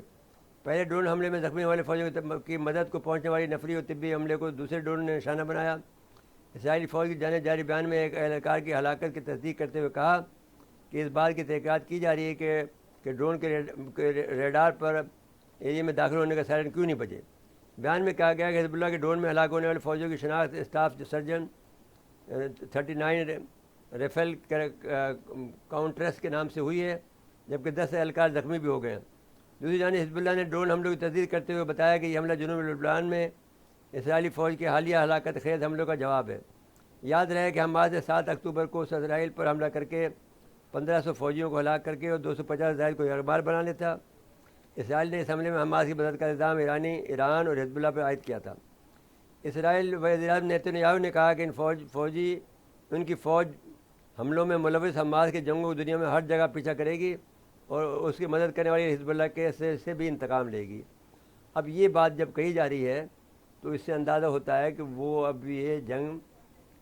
पहले ड्रोन हमले में ज़ख्मी वाले फ़ौजियों की मदद को पहुँचने वाली नफरी और तिब्बी हमले को दूसरे ड्रोन ने निशाना बनाया। इसराइली फ़ौज की जाने जारी बयान में एक एहलकार की हलाकत की तस्दीक करते हुए कहा कि इस बात की तहक़ीक़ात की जा रही है कि ड्रोन के रेडार पर एरिया में दाखिल होने का सायरन क्यों नहीं बजे। बयान में कहा गया कि हिजबुल्लाह के ड्रोन में हलाक होने वाले फ़ौजियों की शनाख्त स्टाफ सर्जन 39 रेफेल काउंट्रेस के नाम से हुई है, जबकि 10 एहलकार ज़ख्मी भी हो गए हैं। दूसरी जानिब हिजबुल्लाह ने ड्रोन हमलों की तस्दीक करते हुए बताया कि यह हमला जनूबी लेबनान में इसराइली फ़ौज के हालिया हलाकत खेज हमलों का जवाब है। याद रहे कि हमास ने 7 अक्टूबर को इसराइल पर हमला करके 1500 फ़ौजियों को हलाक करके और 250 इसराइल को यरबार बना लिया था। इसराइल ने इस हमले में हमास की मदद का इल्ज़ाम ईरान और हिजबुल्लाह पर आयद किया था। इसराइल वज़ीर-ए-आज़म नेतन्याहू ने कहा कि उनकी फ़ौज हमलों में मुलविस हमास के जंगों को दुनिया में हर जगह पीछा करेगी और उसकी मदद करने वाली हिजबुल्लाह के से भी इंतकाम लेगी। अब ये बात जब कही जा रही है तो इससे अंदाज़ा होता है कि वो अब ये जंग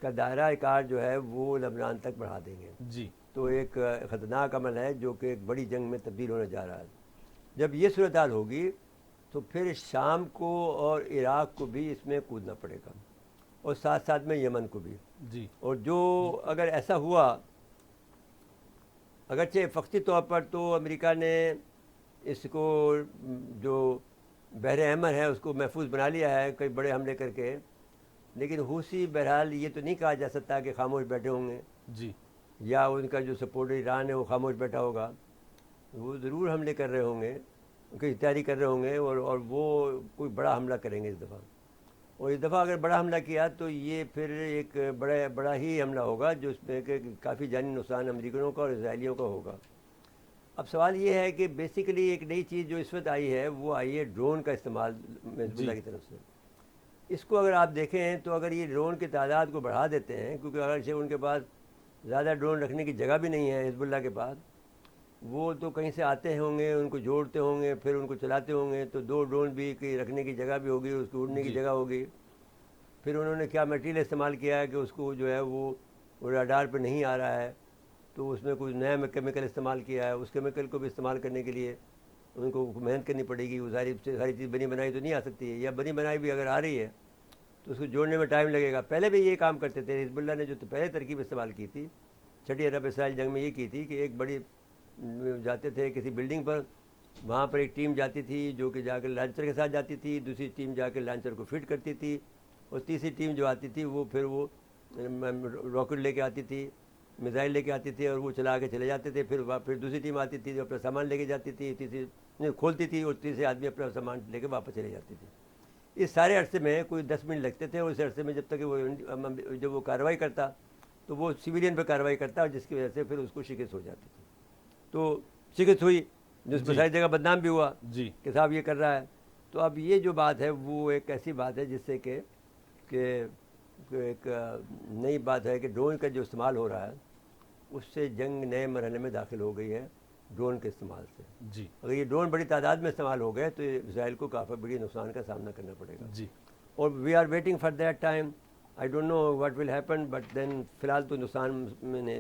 का दायरा कार जो है वो लेबनान तक बढ़ा देंगे जी। तो एक ख़तरनाक अमल है जो कि एक बड़ी जंग में तब्दील होने जा रहा है। जब ये सूरत हाल होगी तो फिर शाम को और इराक़ को भी इसमें कूदना पड़ेगा और साथ साथ में यमन को भी जी। और जो अगर ऐसा हुआ, अगरचे फ़क्ती तौर पर तो अमेरिका ने इसको जो बहर अहमर है उसको महफूज बना लिया है कई बड़े हमले करके, लेकिन हूसी बहरहाल ये तो नहीं कहा जा सकता कि खामोश बैठे होंगे जी। या उनका जो सपोर्टर ईरान है वो खामोश बैठा होगा। वो ज़रूर हमले कर रहे होंगे, उनकी तैयारी कर रहे होंगे और वो कोई बड़ा हमला करेंगे इस दफ़ा। और इस दफ़ा अगर बड़ा हमला किया तो ये फिर एक बड़ा ही हमला होगा जो उसमें काफ़ी जानी नुकसान अमरीकनों का और इसराइलियों का होगा। अब सवाल ये है कि बेसिकली एक नई चीज़ जो इस वक्त आई है वो आई है ड्रोन का इस्तेमाल हिजबुल्लाह की तरफ से। इसको अगर आप देखें तो अगर ये ड्रोन की तादाद को बढ़ा देते हैं, क्योंकि अगर से उनके पास ज़्यादा ड्रोन रखने की जगह भी नहीं है हिजबुल्लाह के पास, वो तो कहीं से आते होंगे, उनको जोड़ते होंगे, फिर उनको चलाते होंगे, तो 2 ड्रोन भी की रखने की जगह भी होगी, उसकी उड़ने की जगह होगी। फिर उन्होंने क्या मटेरियल इस्तेमाल किया है कि उसको जो है वो रडार पर नहीं आ रहा है, तो उसमें कुछ नया केमिकल इस्तेमाल किया है। उस केमिकल को भी इस्तेमाल करने के लिए उनको मेहनत करनी पड़ेगी। वो सारी चीज़ बनी बनाई तो नहीं आ सकती है, या बनी बनाई भी अगर आ रही है तो उसको जोड़ने में टाइम लगेगा। पहले भी ये काम करते थे हिजबुल्लाह ने, जो तो पहले तरकीब इस्तेमाल की थी छठी अरब इसराइल जंग में ये की थी कि एक बड़ी जाते थे किसी बिल्डिंग पर, वहाँ पर एक टीम जाती थी जो कि जाकर लॉन्चर के साथ जाती थी, दूसरी टीम जाकर लॉन्चर को फिट करती थी, और तीसरी टीम जो आती थी वो फिर वो रॉकेट लेके आती थी, मिसाइल लेके आती थी और वो चला के चले जाते थे। फिर दूसरी टीम आती थी जो अपना सामान लेके जाती थी, तीसरी खोलती थी और तीसरे आदमी अपना सामान लेके वापस चले जाती थी। इस सारे अरसे में कोई 10 मिनट लगते थे, और इस अरसे में जब तक वो जब वो कार्रवाई करता तो वो सिविलियन पर कार्रवाई करता, और जिसकी वजह से फिर उसको शिकस्त हो जाती थी। तो शिकस्त हुई, जिस पर सारी जगह बदनाम भी हुआ जी कि साहब ये कर रहा है। तो अब ये जो बात है वो एक ऐसी बात है जिससे कि एक नई बात है कि ड्रोन का जो इस्तेमाल हो रहा है उससे जंग नए मरहले में दाखिल हो गई है ड्रोन के इस्तेमाल से। जी, अगर ये ड्रोन बड़ी तादाद में इस्तेमाल हो गए तो इसराइल को काफ़ी बड़ी नुकसान का सामना करना पड़ेगा। जी, और we are waiting for that time. I don't know what will happen, but then फ़िलहाल तो नुकसान मैंने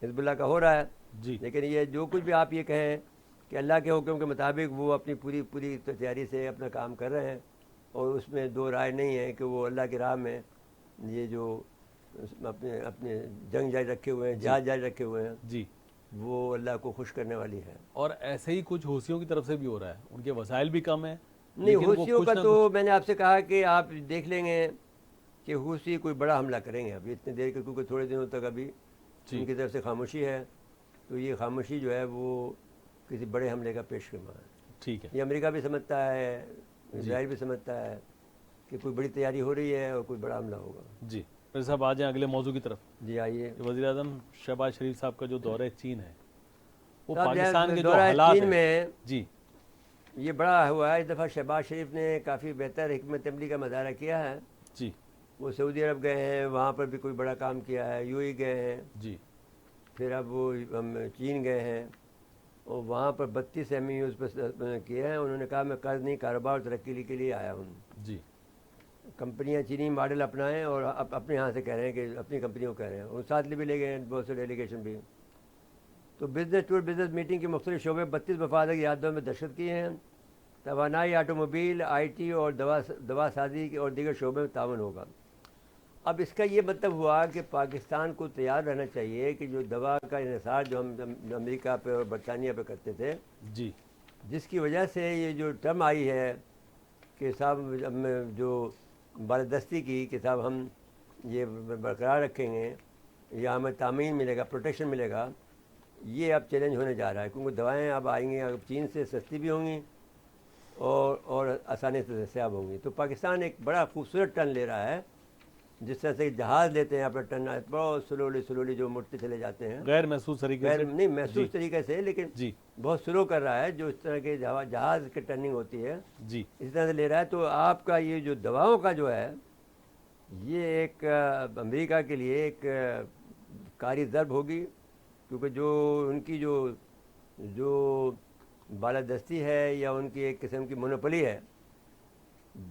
हिजबुल्लाह का हो रहा है। जी, लेकिन ये जो कुछ भी आप ये कहें कि अल्लाह के हुक्म के मुताबिक वो अपनी पूरी तैयारी से अपना काम कर रहे हैं, और उसमें दो राय नहीं है कि वो अल्लाह की राह में ये जो अपने जंग जारी रखे हुए हैं, जहाज जारी रखे हुए हैं, जी, वो अल्लाह को खुश करने वाली है। और ऐसे ही कुछ हूसियों की तरफ से भी हो रहा है, उनके वसाइल भी कम है। नहीं, हूसियों का तो मैंने आपसे कहा कि आप देख लेंगे कि हूसी कोई बड़ा हमला करेंगे अभी इतनी देर के, क्योंकि थोड़े दिनों तक अभी उनकी तरफ से खामोशी है। तो ये खामोशी जो है वो किसी बड़े हमले का पेशकदमा है। ठीक है, ये अमेरिका भी समझता है, इजराइल भी समझता है कि कोई बड़ी तैयारी हो रही है और कोई बड़ा हमला होगा। जी, फिर साहब आ जाएं अगले मौजू की तरफ। जी आइए। वज़ीर आज़म शहबाज शरीफ साहब का जो दौरे चीन है, वो पाकिस्तान के जो हालात चीन में जी ये बड़ा हुआ है। इस दफ़ा शहबाज शरीफ ने काफ़ी बेहतर हिकमत अमली का मुजाहरा किया है। जी, वो सऊदी अरब गए हैं, वहाँ पर भी कोई बड़ा काम किया है, यूएई गए हैं जी, फिर अब वो चीन गए हैं। और वहाँ पर 32 MOUs पर किए हैं। उन्होंने कहा मैं कर्ज नहीं, कारोबार और तरक्की के लिए आया हूँ। जी कंपनियां चीनी मॉडल अपनाएं और अपने यहाँ से कह रहे हैं कि अपनी कंपनियों को कह रहे हैं, और साथ भी ले गए हैं बहुत से डेलीगेशन भी। तो बिजनेस टूर बिजनेस मीटिंग के मुख्तलिफ शोबे 32 मफादा की यादों में दस्तखत किए हैं। तवानाई, ऑटोमोबाइल, IT और दवा साजी और दीगर शोबे में ताउन होगा। अब इसका ये मतलब हुआ कि पाकिस्तान को तैयार रहना चाहिए कि जो दवा का इन्हिसार जो हम अमेरिका पे और बरतानिया पे करते थे, जी जिसकी वजह से ये जो टर्म आई है कि साहब जो बालादस्ती की कि साहब हम ये बरकरार रखेंगे या हमें तामीन मिलेगा, प्रोटेक्शन मिलेगा, ये अब चैलेंज होने जा रहा है। क्योंकि दवाएं अब आएंगी, अब चीन से सस्ती भी होंगी और आसानी से दस्तियाब होंगी। तो पाकिस्तान एक बड़ा खूबसूरत टर्न ले रहा है, जिस तरह से जहाज़ लेते हैं अपना टर्न, बहुत स्लोली जो मुड़ते चले जाते हैं, गैर महसूस तरीके से, नहीं महसूस तरीके से, लेकिन जी बहुत स्लो कर रहा है, जो इस तरह के जहाज़ की टर्निंग होती है जी इस तरह से ले रहा है। तो आपका ये जो दवाओं का जो है, ये एक अमेरिका के लिए एक कारी ज़रब होगी, क्योंकि जो उनकी जो बालादस्ती है या उनकी एक किस्म की मोनोपोली है,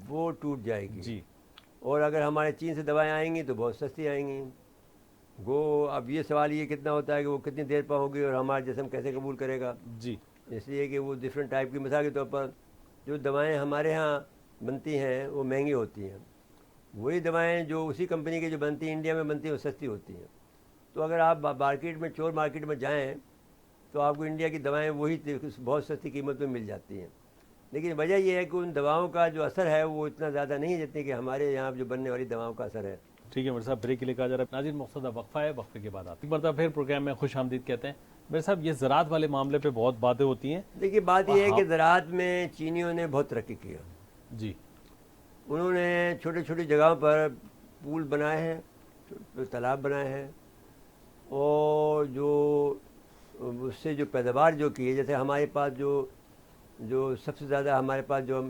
वो टूट जाएगी। जी और अगर हमारे चीन से दवाएं आएंगी तो बहुत सस्ती आएंगी। अब ये सवाल ये कितना होता है कि वो कितनी देर पर होगी और हमारा जिस्म कैसे कबूल करेगा। जी इसलिए कि वो डिफरेंट टाइप की, मिसाल के तौर पर जो दवाएं हमारे यहाँ बनती हैं वो महंगी होती हैं, वही दवाएं जो उसी कंपनी की जो बनती हैं इंडिया में बनती हैं वो सस्ती होती हैं। तो अगर आप मार्केट में, चोर मार्केट में जाएं तो आपको इंडिया की दवाएं वही बहुत सस्ती कीमत में मिल जाती हैं। लेकिन वजह यह है कि उन दवाओं का जो असर है वो इतना ज़्यादा नहीं है जितनी कि हमारे यहाँ जो बनने वाली दवाओं का असर है। ठीक है मेरे साहब, ब्रेक के लिए कहा जा रहा है। नाज़रीन, मकसद वक्फा है, वक्फे के बाद आप एक मरतबा फिर प्रोग्राम में खुश आमदीद कहते हैं। मेरे साहब, ये ज़राअत वाले मामले पे बहुत बातें होती हैं। देखिए, बात यह है कि ज़राअत में चीनियों ने बहुत तरक्की किया। जी उन्होंने छोटी छोटी जगहों पर पूल बनाए हैं, तालाब बनाए हैं, और जो उससे जो पैदावार जो की है, जैसे हमारे पास जो सबसे ज़्यादा हमारे पास जो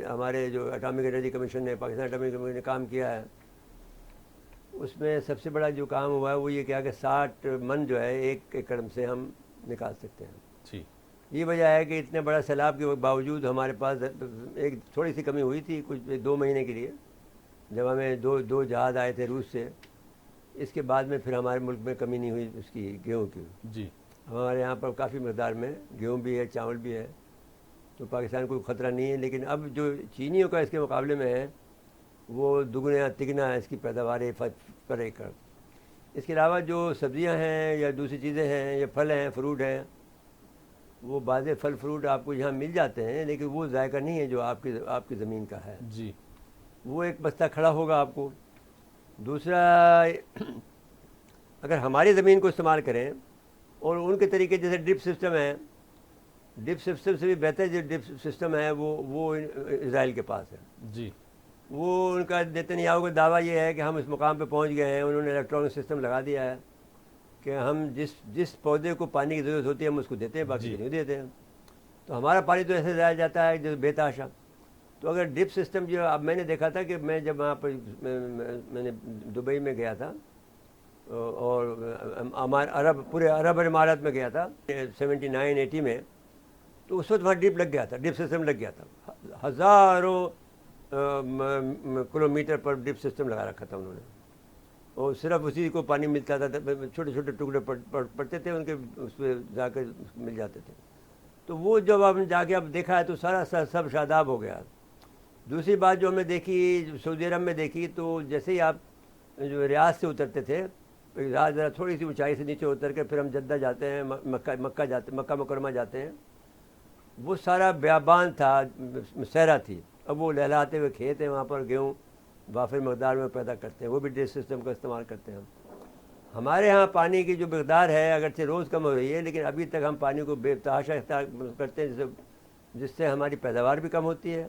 हमारे जो एटॉमिक एनर्जी कमीशन ने, पाकिस्तान एटॉमिक कमीशन ने काम किया है, उसमें सबसे बड़ा जो काम हुआ है वो ये क्या कि 60 मन जो है 1 एकड़ से हम निकाल सकते हैं। जी ये वजह है कि इतने बड़ा सैलाब के बावजूद हमारे पास एक थोड़ी सी कमी हुई थी कुछ 2 महीने के लिए, जब हमें दो जहाज़ आए थे रूस से। इसके बाद में फिर हमारे मुल्क में कमी नहीं हुई उसकी, गेहूँ की। जी हमारे यहाँ पर काफ़ी मकदार में गेहूँ भी है, चावल भी है, तो पाकिस्तान को ख़तरा नहीं है। लेकिन अब जो चीनियों का इसके मुकाबले में है वो दुगना तिगना इसकी पैदावार है पर एकड़। इसके अलावा जो सब्ज़ियाँ हैं या दूसरी चीज़ें हैं या फल हैं, फ्रूट हैं, वो बाज़े फल फ्रूट आपको यहाँ मिल जाते हैं, लेकिन वो जायका नहीं है जो आपकी ज़मीन का है। जी वो एक बस्ता खड़ा होगा आपको। दूसरा, अगर हमारी ज़मीन को इस्तेमाल करें और उनके तरीके, जैसे ड्रिप सिस्टम है, ड्रिप सिस्टम से भी बेहतर जो ड्रिप सिस्टम है वो इज़राइल के पास है। जी वो उनका नेतन्याहू का दावा ये है कि हम इस मुकाम पे पहुंच गए हैं, उन्होंने इलेक्ट्रॉनिक सिस्टम लगा दिया है कि हम जिस पौधे को पानी की ज़रूरत होती है हम उसको देते हैं, बाकी नहीं देते हैं। तो हमारा पानी तो ऐसे जाया जाता है जैसे बेतहाशा। तो अगर ड्रिप सिस्टम जो, अब मैंने देखा था कि मैं जब वहाँ पर मैंने दुबई में गया था और पूरे अरब इमारात में गया था 79-80 में, तो उस वक्त वहाँ ड्रिप लग गया था, ड्रिप सिस्टम लग गया था। हज़ारों किलोमीटर पर ड्रिप सिस्टम लगा रखा था उन्होंने, और सिर्फ उसी को पानी मिलता था। छोटे छोटे टुकड़े पड़ते थे उनके, उस पर जाकर मिल जाते थे। तो वो जब आपने जाके अब देखा है तो सारा सब शादाब हो गया। दूसरी बात जो हमने देखी सऊदी अरब में देखी, तो जैसे ही आप जो रियाद से उतरते थे, रियाद ज़रा थोड़ी सी ऊंचाई से नीचे उतर के फिर हम जद्दा जाते हैं, मक्का मुकरमा जाते हैं, वो सारा बियाबान था, सहरा थी। अब वो लहलाते हुए खेत हैं, वहाँ पर गेहूँ वाफिर मकदार में पैदा करते हैं, वो भी ड्रिप सिस्टम का इस्तेमाल करते हैं। हमारे यहाँ पानी की जो मकदार है अगरचे रोज़ कम हो रही है, लेकिन अभी तक हम पानी को बेतहाशा करते हैं, जिससे हमारी पैदावार भी कम होती है,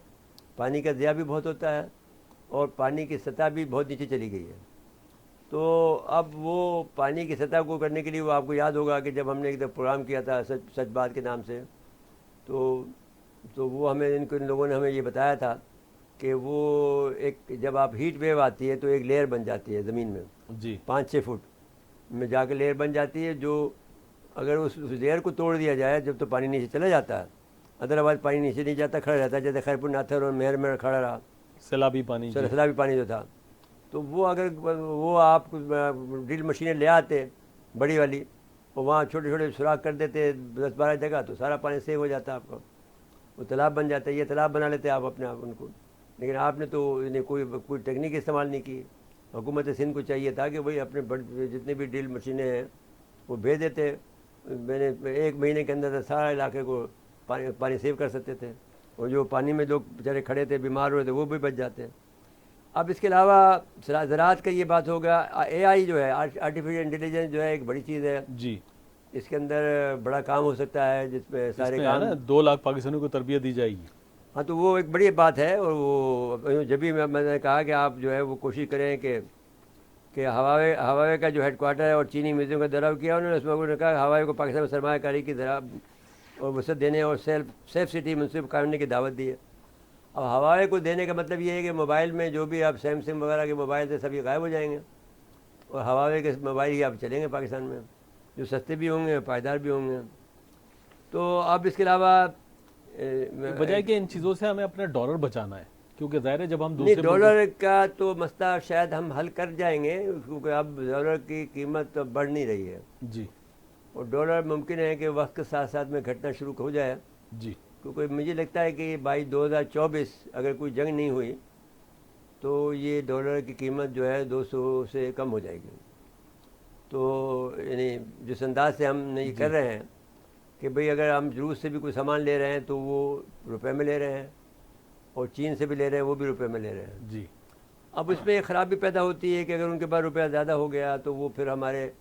पानी का ज़िया भी बहुत होता है, और पानी की सतह भी बहुत नीचे चली गई है। तो अब वो पानी की सतह को करने के लिए, वो आपको याद होगा कि जब हमने एक दफ़ा प्रोग्राम किया था सच बात के नाम से, तो वो हमें इन लोगों ने हमें ये बताया था कि वो एक, जब आप हीट वेव आती है तो एक लेयर बन जाती है ज़मीन में, जी 5-6 फुट में जाकर लेयर बन जाती है, जो अगर उस लेयर को तोड़ दिया जाए जब तो पानी नीचे चला जाता है, अदरवाइज पानी नीचे नहीं जाता, खड़ा रहता है, जैसे खैरपुर नाथर और मेहर में खड़ा रहा, सैलाबी पानी। सैलाबी पानी जो था। तो वो अगर वो आप ड्रिल मशीनें ले आते बड़ी वाली और वहाँ छोटे छोटे सुराख कर देते 10-12 जगह, तो सारा पानी सेव हो जाता आपका, वो तालाब बन जाता है। ये तालाब बना लेते आप अपने आप उनको, लेकिन आपने तो इन्हें कोई टेक्निक इस्तेमाल नहीं की। हुकूमत सिंध को चाहिए था कि भाई अपने जितनी भी ड्रिल मशीनें हैं वो भेज देते, मैंने 1 महीने के अंदर सारा इलाके को पानी सेव कर सकते थे, और जो पानी में लोग बेचारे खड़े थे बीमार हो रहे थे वो भी बच जाते हैं। अब इसके अलावा ज़राअत का ये बात होगा, AI जो है आर्टिफिशियल इंटेलिजेंस जो है एक बड़ी चीज़ है जी। इसके अंदर बड़ा काम हो सकता है, जिसमें सारे काम 2 लाख पाकिस्तानियों को तरबियत दी जाएगी। हाँ, तो वो एक बड़ी बात है। और वो जब भी मैंने कहा कि आप जो है वो कोशिश करें कि हवावे का जो हेडक्वार्टर है और चीनी म्यूजियम का दौरा किया उन्होंने, उसमें उन्होंने कहा हवावे को पाकिस्तान में सरमायाकारी की तरह और वसत देने और सेफ सिटी मुनसिफ करने की दावत दी है। अब हवावे को देने का मतलब ये है कि मोबाइल में जो भी आप सैमसंग वगैरह के मोबाइल थे सभी गायब हो जाएंगे, और हवावे के मोबाइल ही आप चलेंगे पाकिस्तान में, जो सस्ते भी होंगे, पायदार भी होंगे। तो अब इसके अलावा बजाय कि इन चीज़ों से हमें अपना डॉलर बचाना है, क्योंकि ज़ाहिर है जब हम नहीं, दूसरे डॉलर का तो मसला शायद हम हल कर जाएंगे, क्योंकि अब डॉलर की कीमत तो बढ़ नहीं रही है जी, और डॉलर मुमकिन है कि वक्त के साथ साथ में घटना शुरू हो जाए, जी, क्योंकि मुझे लगता है कि बाई 2024 अगर कोई जंग नहीं हुई तो ये डॉलर की कीमत जो है 200 से कम हो जाएगी। तो यानी जिस अंदाज से हम ये कर रहे हैं कि भाई अगर हम रूस से भी कोई सामान ले रहे हैं तो वो रुपए में ले रहे हैं, और चीन से भी ले रहे हैं वो भी रुपए में ले रहे हैं जी। अब इसमें एक ख़राबी पैदा होती है कि अगर उनके पास रुपया ज़्यादा हो गया तो वो फिर हमारे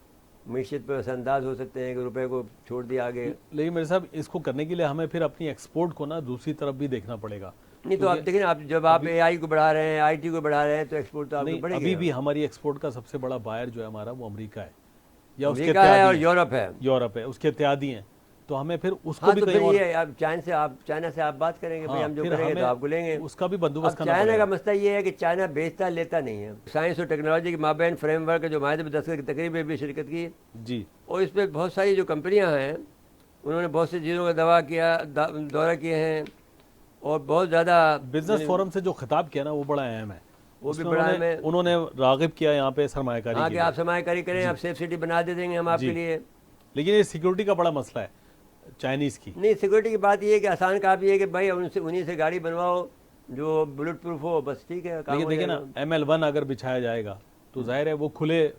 मीशत पर असरअंदाज हो सकते हैं कि रुपए को छोड़ दिया आगे। लेकिन मेरे साहब इसको करने के लिए हमें फिर अपनी एक्सपोर्ट को ना दूसरी तरफ भी देखना पड़ेगा। नहीं तो आप देखिए ना, आप जब आप AI को बढ़ा रहे हैं, IT को बढ़ा रहे हैं, तो एक्सपोर्ट तो आपको नहीं, बढ़ेगा। अभी भी हमारी एक्सपोर्ट का सबसे बड़ा बायर जो है हमारा वो अमेरिका है या उसके अमेरिका है और इत्यादी यूरोप है, उसके इत्यादी हैं। तो हमें फिर उसको हाँ, भी तो कहीं फिर और ये आप चाइना से आप बात करेंगे, भाई हम जो फिर करेंगे तो हमें आपको लेंगे, उसका भी बंदोबस्त करना चाइना पड़ेगा। का मसला ये है कि चाइना बेचता लेता नहीं है। साइंस और टेक्नोलॉजी के माबैन फ्रेमवर्क जो माहिर में 10 की तकरीब में भी शिरकत की जी, और इस पर बहुत सारी जो कंपनियां हैं उन्होंने बहुत सी चीज़ों का दौरा किए हैं, और बहुत ज़्यादा बिजनेस फोरम से जो खिताब किया ना वो बड़ा अहम है। वो भी उसमें बड़ा अहम है। उन्होंने रागिब किया यहाँ पे सरमायाकारी हाँ के कि लिए। आप सरमायाकारी करें, आप सेफ सिटी बना दे देंगे हम आपके लिए। लेकिन ये सिक्योरिटी का बड़ा मसला है चाइनीज़ की। नहीं, सिक्योरिटी की बात ये है कि आसान काम ये है कि भाई उन्हीं से गाड़ी बनवाओ जो बुलेट प्रूफ हो, बस ठीक है काम लेकिन हो देखिए ना जाएगा। ML1 अगर बिछाया जाएगा तो जाहिर है वो खुले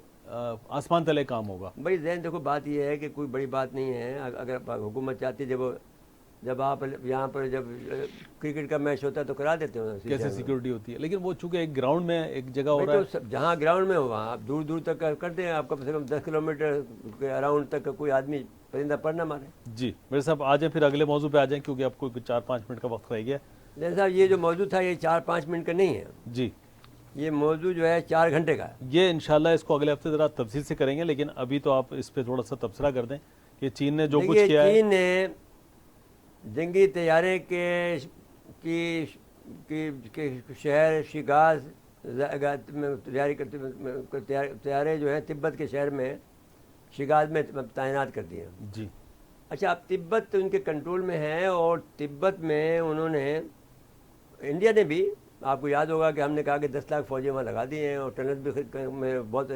आसमान तले काम होगा। भाई जैन देखो, बात ये है कि कोई बड़ी बात नहीं है। अगर हुकूमत चाहती है, जब आप यहाँ पर जब क्रिकेट का मैच होता है तो करा देते हो कैसे सिक्योरिटी होती है, लेकिन वो चूंकि एक ग्राउंड में एक जगह हो रहा है। तो जहाँ ग्राउंड में हो वहाँ आप दूर दूर तक कर दें, आपका कम से कम 10 किलोमीटर के अराउंड तक का कोई आदमी परिंदा पर ना मारे। जी मेरे साहब आ जाए, फिर अगले मौजू पे आ जाएं, क्योंकि आपको 4-5 मिनट का वक्त रह गया। लेकिन साहब ये जो मौजू था ये 4-5 मिनट का नहीं है जी, ये मौजू जो है 4 घंटे का है। ये इंशाल्लाह इसको अगले हफ्ते ज़रा तफसील से करेंगे, लेकिन अभी तो आप इस पर थोड़ा सा तबसरा कर दें कि चीन ने जो कुछ किया है। चीन ने जंगी तैयारे के शहर शिगाज में तैयारे जो हैं तिब्बत के शहर में शिगाज में तैनात कर दिए जी। अच्छा, अब तिब्बत उनके कंट्रोल में है, और तिब्बत में उन्होंने इंडिया ने भी, आपको याद होगा कि हमने कहा कि 10 लाख फौजी वहाँ लगा दिए हैं, और टनल भी में बहुत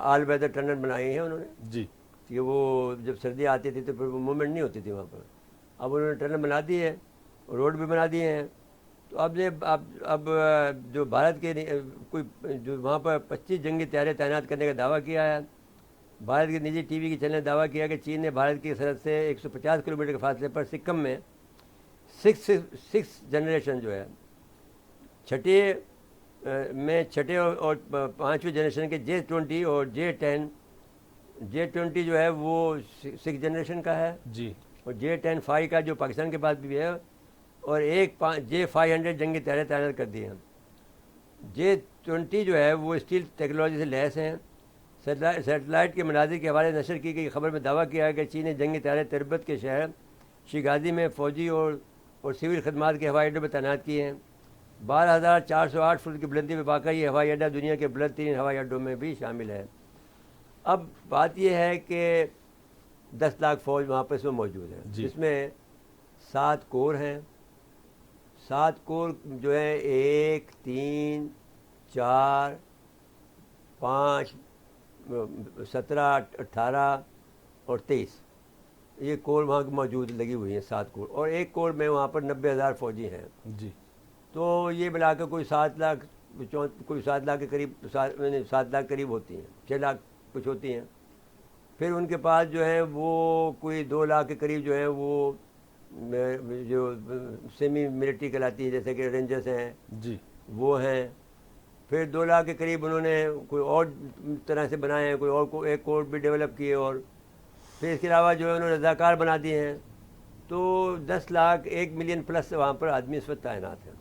आल वेदर टनल बनाए हैं उन्होंने जी, कि वो जब सर्दी आती थी तो फिर वो मूवमेंट नहीं होती थी वहाँ पर। अब उन्होंने टनल बना दिए हैं, रोड भी बना दिए हैं। तो अब जो भारत के कोई जो वहाँ पर 25 जंगी तैयारे तैनात करने का दावा किया है। भारत के निजी टीवी के चैनल ने दावा किया कि चीन ने भारत की सरहद से 150 किलोमीटर के फासले पर सिक्किम में 6 जनरेशन जो है छठे और 5वीं जनरेशन के J-20 और J-20 जो है वो 6 जनरेशन का है जी, और J-10 का जो पाकिस्तान के पास भी है, और एक J-500 जंगी तैयारे तैनात कर दिए हैं। J-20 जो है वो स्टील टेक्नोलॉजी से लैस हैं। सेटेलाइट के मनाजिर के हवाले नशर की गई खबर में दावा किया है कि चीन ने जंगी तैयारे तिब्बत के शहर शिगाजी में फौजी और सिविल खदमात के हवाई अड्डों पर तैनात किए हैं। 12,408 फुट की बुलंदी में वाक़ ये हवाई अड्डा दुनिया के बुलंद 3 हवाई अड्डों में भी शामिल है। अब बात यह है कि 10 लाख फौज वहाँ पर इसमें मौजूद है, जी। जिसमें 7 कोर हैं। 7 कोर जो है 1, 3, 4, 5, 17, 18 और 23, ये कोर वहाँ की मौजूद लगी हुई हैं, 7 कोर। और एक कोर में वहाँ पर 90,000 फौजी हैं। जी। तो ये मिलाकर कोई 7 लाख, कोई 7 लाख के करीब, 7 लाख करीब होती हैं, 6 लाख कुछ होती हैं। फिर उनके पास जो है वो कोई 2 लाख के करीब जो है वो जो सेमी मिलिट्री कहलाती है, जैसे कि रेंजर्स हैं जी। वो हैं। फिर 2 लाख के करीब उन्होंने कोई और तरह से बनाए हैं, कोई और को एक कोर भी डेवलप किए। और फिर इसके अलावा जो है उन्होंने रज़ाकार बना दिए हैं। तो 10 लाख 1 मिलियन प्लस वहाँ पर आदमी इस वक्त तैनात हैं।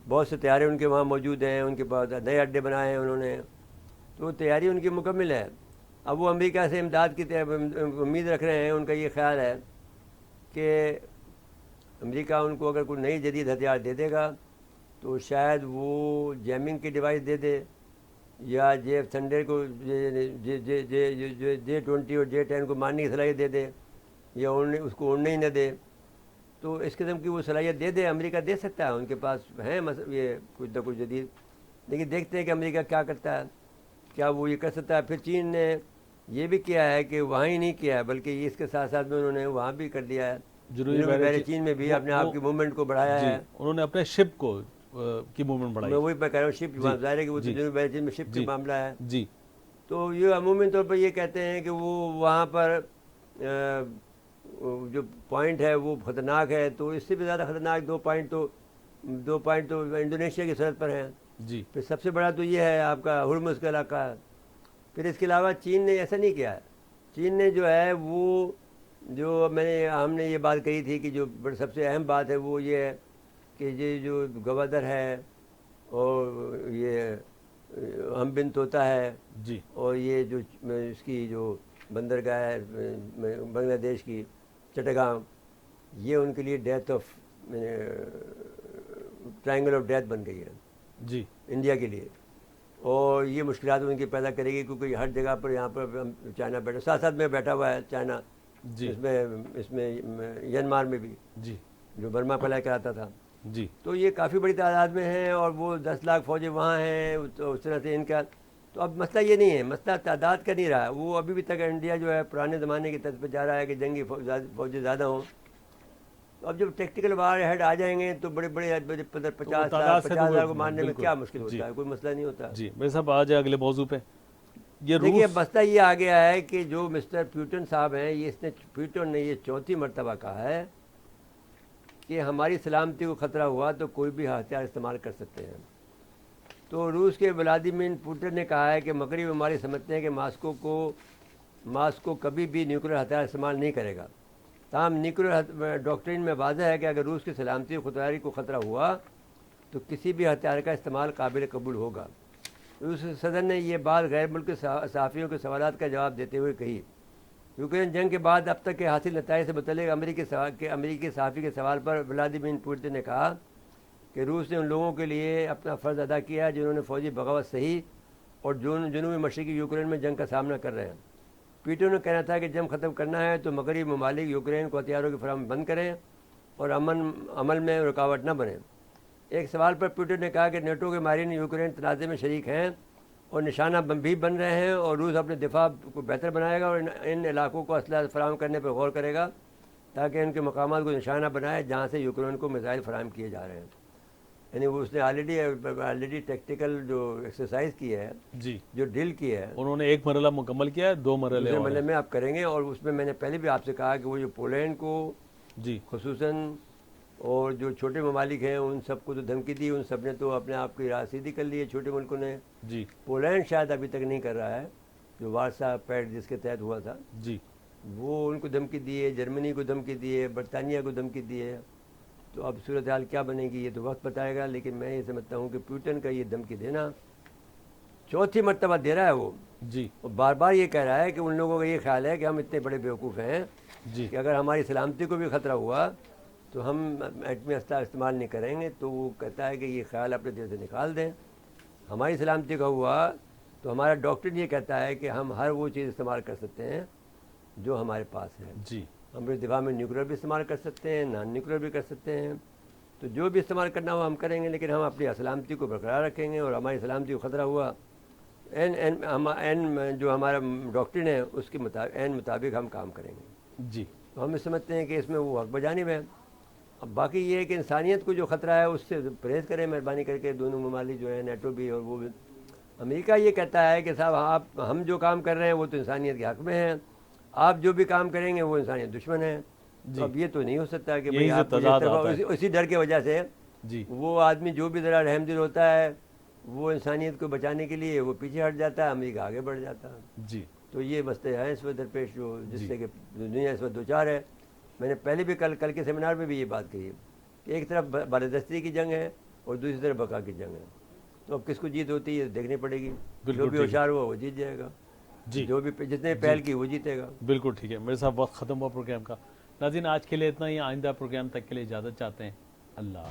बहुत से तैयारी उनके वहाँ मौजूद हैं, उनके पास नए अड्डे बनाए हैं उन्होंने, तो तैयारी उनकी मुकम्मल है। अब वो अमेरिका से इमदाद की उम्मीद रख रहे हैं। उनका ये ख्याल है कि अमेरिका उनको अगर कोई नई जदीद हथियार दे देगा तो शायद वो जैमिंग की डिवाइस दे दे, या JF थंडर को J20 और J10 को मारने की सलाहियत दे दे, या उड़ने उसको उड़ने ही न दे। तो इस किस्म की वो सलाहियत दे दे, अमेरिका दे सकता है, उनके पास है ये कुछ ना कुछ जदीद। लेकिन देखते हैं कि अमेरिका क्या करता है, क्या वो ये कर सकता है। फिर चीन ने ये भी किया है कि वहाँ ही नहीं किया है, बल्कि इसके साथ साथ में उन्होंने वहाँ भी कर दिया है, जुनूबी पहले चीन में भी अपने आप की मूवमेंट को बढ़ाया जी, है। उन्होंने अपने शिप को की मूवमेंट बढ़ाई। मैं वही कह रहा हूँ, शिप ज़ाहिर है कि वो जी। जुनूबी चीन में शिप जी। का मामला है। जी। तो ये अमूमन तौर पर ये कहते हैं कि वो वहाँ पर जो पॉइंट है वो ख़तरनाक है। तो इससे भी ज़्यादा ख़तरनाक 2 पॉइंट तो इंडोनेशिया की सरहद पर हैं। जी। फिर सबसे बड़ा तो ये है आपका हुर्मुज़ का इलाका। फिर इसके अलावा चीन ने ऐसा नहीं किया है। चीन ने जो है वो जो हमने ये बात कही थी कि जो सबसे अहम बात है वो ये है कि ये जो गवादर है और ये हम बिन तोता है जी। और ये जो इसकी जो बंदरगाह है बांग्लादेश की चट्टगांव, ये उनके लिए death of triangle of death बन गई है जी। इंडिया के लिए। और ये मुश्किलात उनकी पैदा करेगी, क्योंकि हर जगह पर यहाँ पर चाइना बैठा, साथ साथ में बैठा हुआ है चाइना। जी। इसमें म्यांमार में भी, जी। जो बर्मा पहले कराता था। जी। तो ये काफ़ी बड़ी तादाद में हैं और वो 10 लाख फौजी वहाँ हैं। तो उस तरह से इनका तो अब मसला ये नहीं है, मसला तादाद का नहीं रहा। वो अभी भी तक इंडिया जो है पुराने ज़माने की तर्ज पर जा रहा है कि जंगी फौजी ज़्यादा हों। तो अब जब टेक्टिकल वार हेड आ जाएंगे तो बड़े बड़े 50,000 को मारने में क्या मुश्किल होता है, कोई मसला नहीं होता। जी मेरे साहब आ जाए अगले मौजू पे। ये देखिए, रूस, मसला ये आ गया है कि जो मिस्टर प्यूटन साहब हैं, प्यूटन ने ये 4थी मरतबा कहा है कि हमारी सलामती को ख़तरा हुआ तो कोई भी हथियार इस्तेमाल कर सकते हैं। तो रूस के व्लादिमीर पुतिन ने कहा है कि मगरबी ममालिक समझते हैं कि मास्को कभी भी न्यूक्लियर हथियार इस्तेमाल नहीं करेगा। ताहम न्यूक्लियर डॉक्ट्रिन में वाज़ह है कि अगर रूस की सलामती और खुददारी को ख़तरा हुआ तो किसी भी हथियार का इस्तेमाल काबिल कबूल होगा। रूस सदर ने यह बात गैर मुल्की सहाफ़ियों के सवालात का जवाब देते हुए कही। यूक्रेन जंग के बाद अब तक के हासिल नताइज से मुतल्लिक़ अमेरिकी सहाफ़ी के सवाल पर व्लादिमीर पुतिन ने कहा कि रूस ने उन लोगों के लिए अपना फ़र्ज़ अदा किया है जिन्होंने फ़ौजी बगावत सही और जुनूबी मशरक़ी यूक्रेन में जंग का सामना कर रहे हैं। पुतिन ने कहना था कि जंग ख़त्म करना है तो मगरबी ममालिक यूक्रेन को हथियारों की फराहमी बंद करें और अमल में रुकावट न बने। एक सवाल पर पुतिन ने कहा कि नेटो के माहिरीन यूक्रेन तनाज़े में शरीक हैं और निशाना भी बन रहे हैं और रूस अपने दिफा को बेहतर बनाएगा और इन इलाकों को असला फराहम करने पर गौर करेगा ताकि इनके मकामात को निशाना बनाए जहाँ से यूक्रेन को मिसाइल फराहम किए जा रहे हैं। यानी वो उसने ऑलरेडी टेक्टिकल जो एक्सरसाइज की है जी, जो ड्रिल की है, उन्होंने एक मरला मुकम्मल किया है, 2 मरले और मरले में आप करेंगे। और उसमें मैंने पहले भी आपसे कहा कि वो जो पोलैंड को जी खुसूसन और जो छोटे ममालिक हैं उन सबको तो धमकी दी, उन सब ने तो अपने आप की राह सीधी कर ली है छोटे मुल्कों ने। जी। पोलैंड शायद अभी तक नहीं कर रहा है, जो वारसा पैक्ट जिसके तहत हुआ था जी, वो उनको धमकी दी है, जर्मनी को धमकी दी है, बरतानिया को धमकी दी है। तो अब सूरत हाल क्या बनेगी ये तो वक्त बताएगा। लेकिन मैं ये समझता हूँ कि पुतिन का ये धमकी देना 4थी मरतबा दे रहा है वो जी, और बार बार ये कह रहा है कि उन लोगों का ये ख्याल है कि हम इतने बड़े बेवकूफ़ हैं जी, कि अगर हमारी सलामती को भी ख़तरा हुआ तो हम एटमी हथियार इस्तेमाल नहीं करेंगे। तो वो कहता है कि ये ख्याल अपने दिल से निकाल दें। हमारी सलामती का हुआ तो हमारा डॉक्टर ये कहता है कि हम हर वो चीज़ इस्तेमाल कर सकते हैं जो हमारे पास है। जी हम अपने दिफा में न्यूक्लियर भी इस्तेमाल कर सकते हैं, नॉन न्यूक्लियर भी कर सकते हैं, तो जो भी इस्तेमाल करना हो हम करेंगे, लेकिन हम अपनी सलामती को बरकरार रखेंगे और हमारी सलामती को ख़तरा हुआ एन जो हमारा डॉक्ट्रिन है उसके मुताबिक हम काम करेंगे। जी तो हम समझते हैं कि इसमें वो हक बजानिब है। अब बाकी ये है कि इंसानियत को जो ख़तरा है उससे परहेज़ करें मेहरबानी करके। दोनों ममालिक जो है, नेटो भी और वो भी। अमेरिका ये कहता है कि साहब हम जो काम कर रहे हैं वो तो इंसानियत के हक़ में है, आप जो भी काम करेंगे वो इंसानियत दुश्मन है। तो अब ये तो नहीं हो सकता कि भाई आप उसी डर की वजह से जी वो आदमी जो भी ज़रा रहमदिल होता है वो इंसानियत को बचाने के लिए वो पीछे हट जाता है, अमेरिका आगे बढ़ जाता है। जी तो ये मसले हैं इस वक्त दरपेश जो जिससे कि दुनिया इस वक्त दो चार है। मैंने पहले भी कल के सेमिनार में भी ये बात कही है कि एक तरफ बालादस्ती की जंग है और दूसरी तरफ बका की जंग है। तो अब किसको जीत होती है देखनी पड़ेगी। जो भी होशियार हुआ वो जीत जाएगा, जी जो भी जितने पहल की वो जीतेगा। बिल्कुल ठीक है। मेरे साथ वक्त ख़त्म हुआ प्रोग्राम का। नाज़रीन आज के लिए इतना ही, आइंदा प्रोग्राम तक के लिए इजाज़त चाहते हैं। अल्लाह।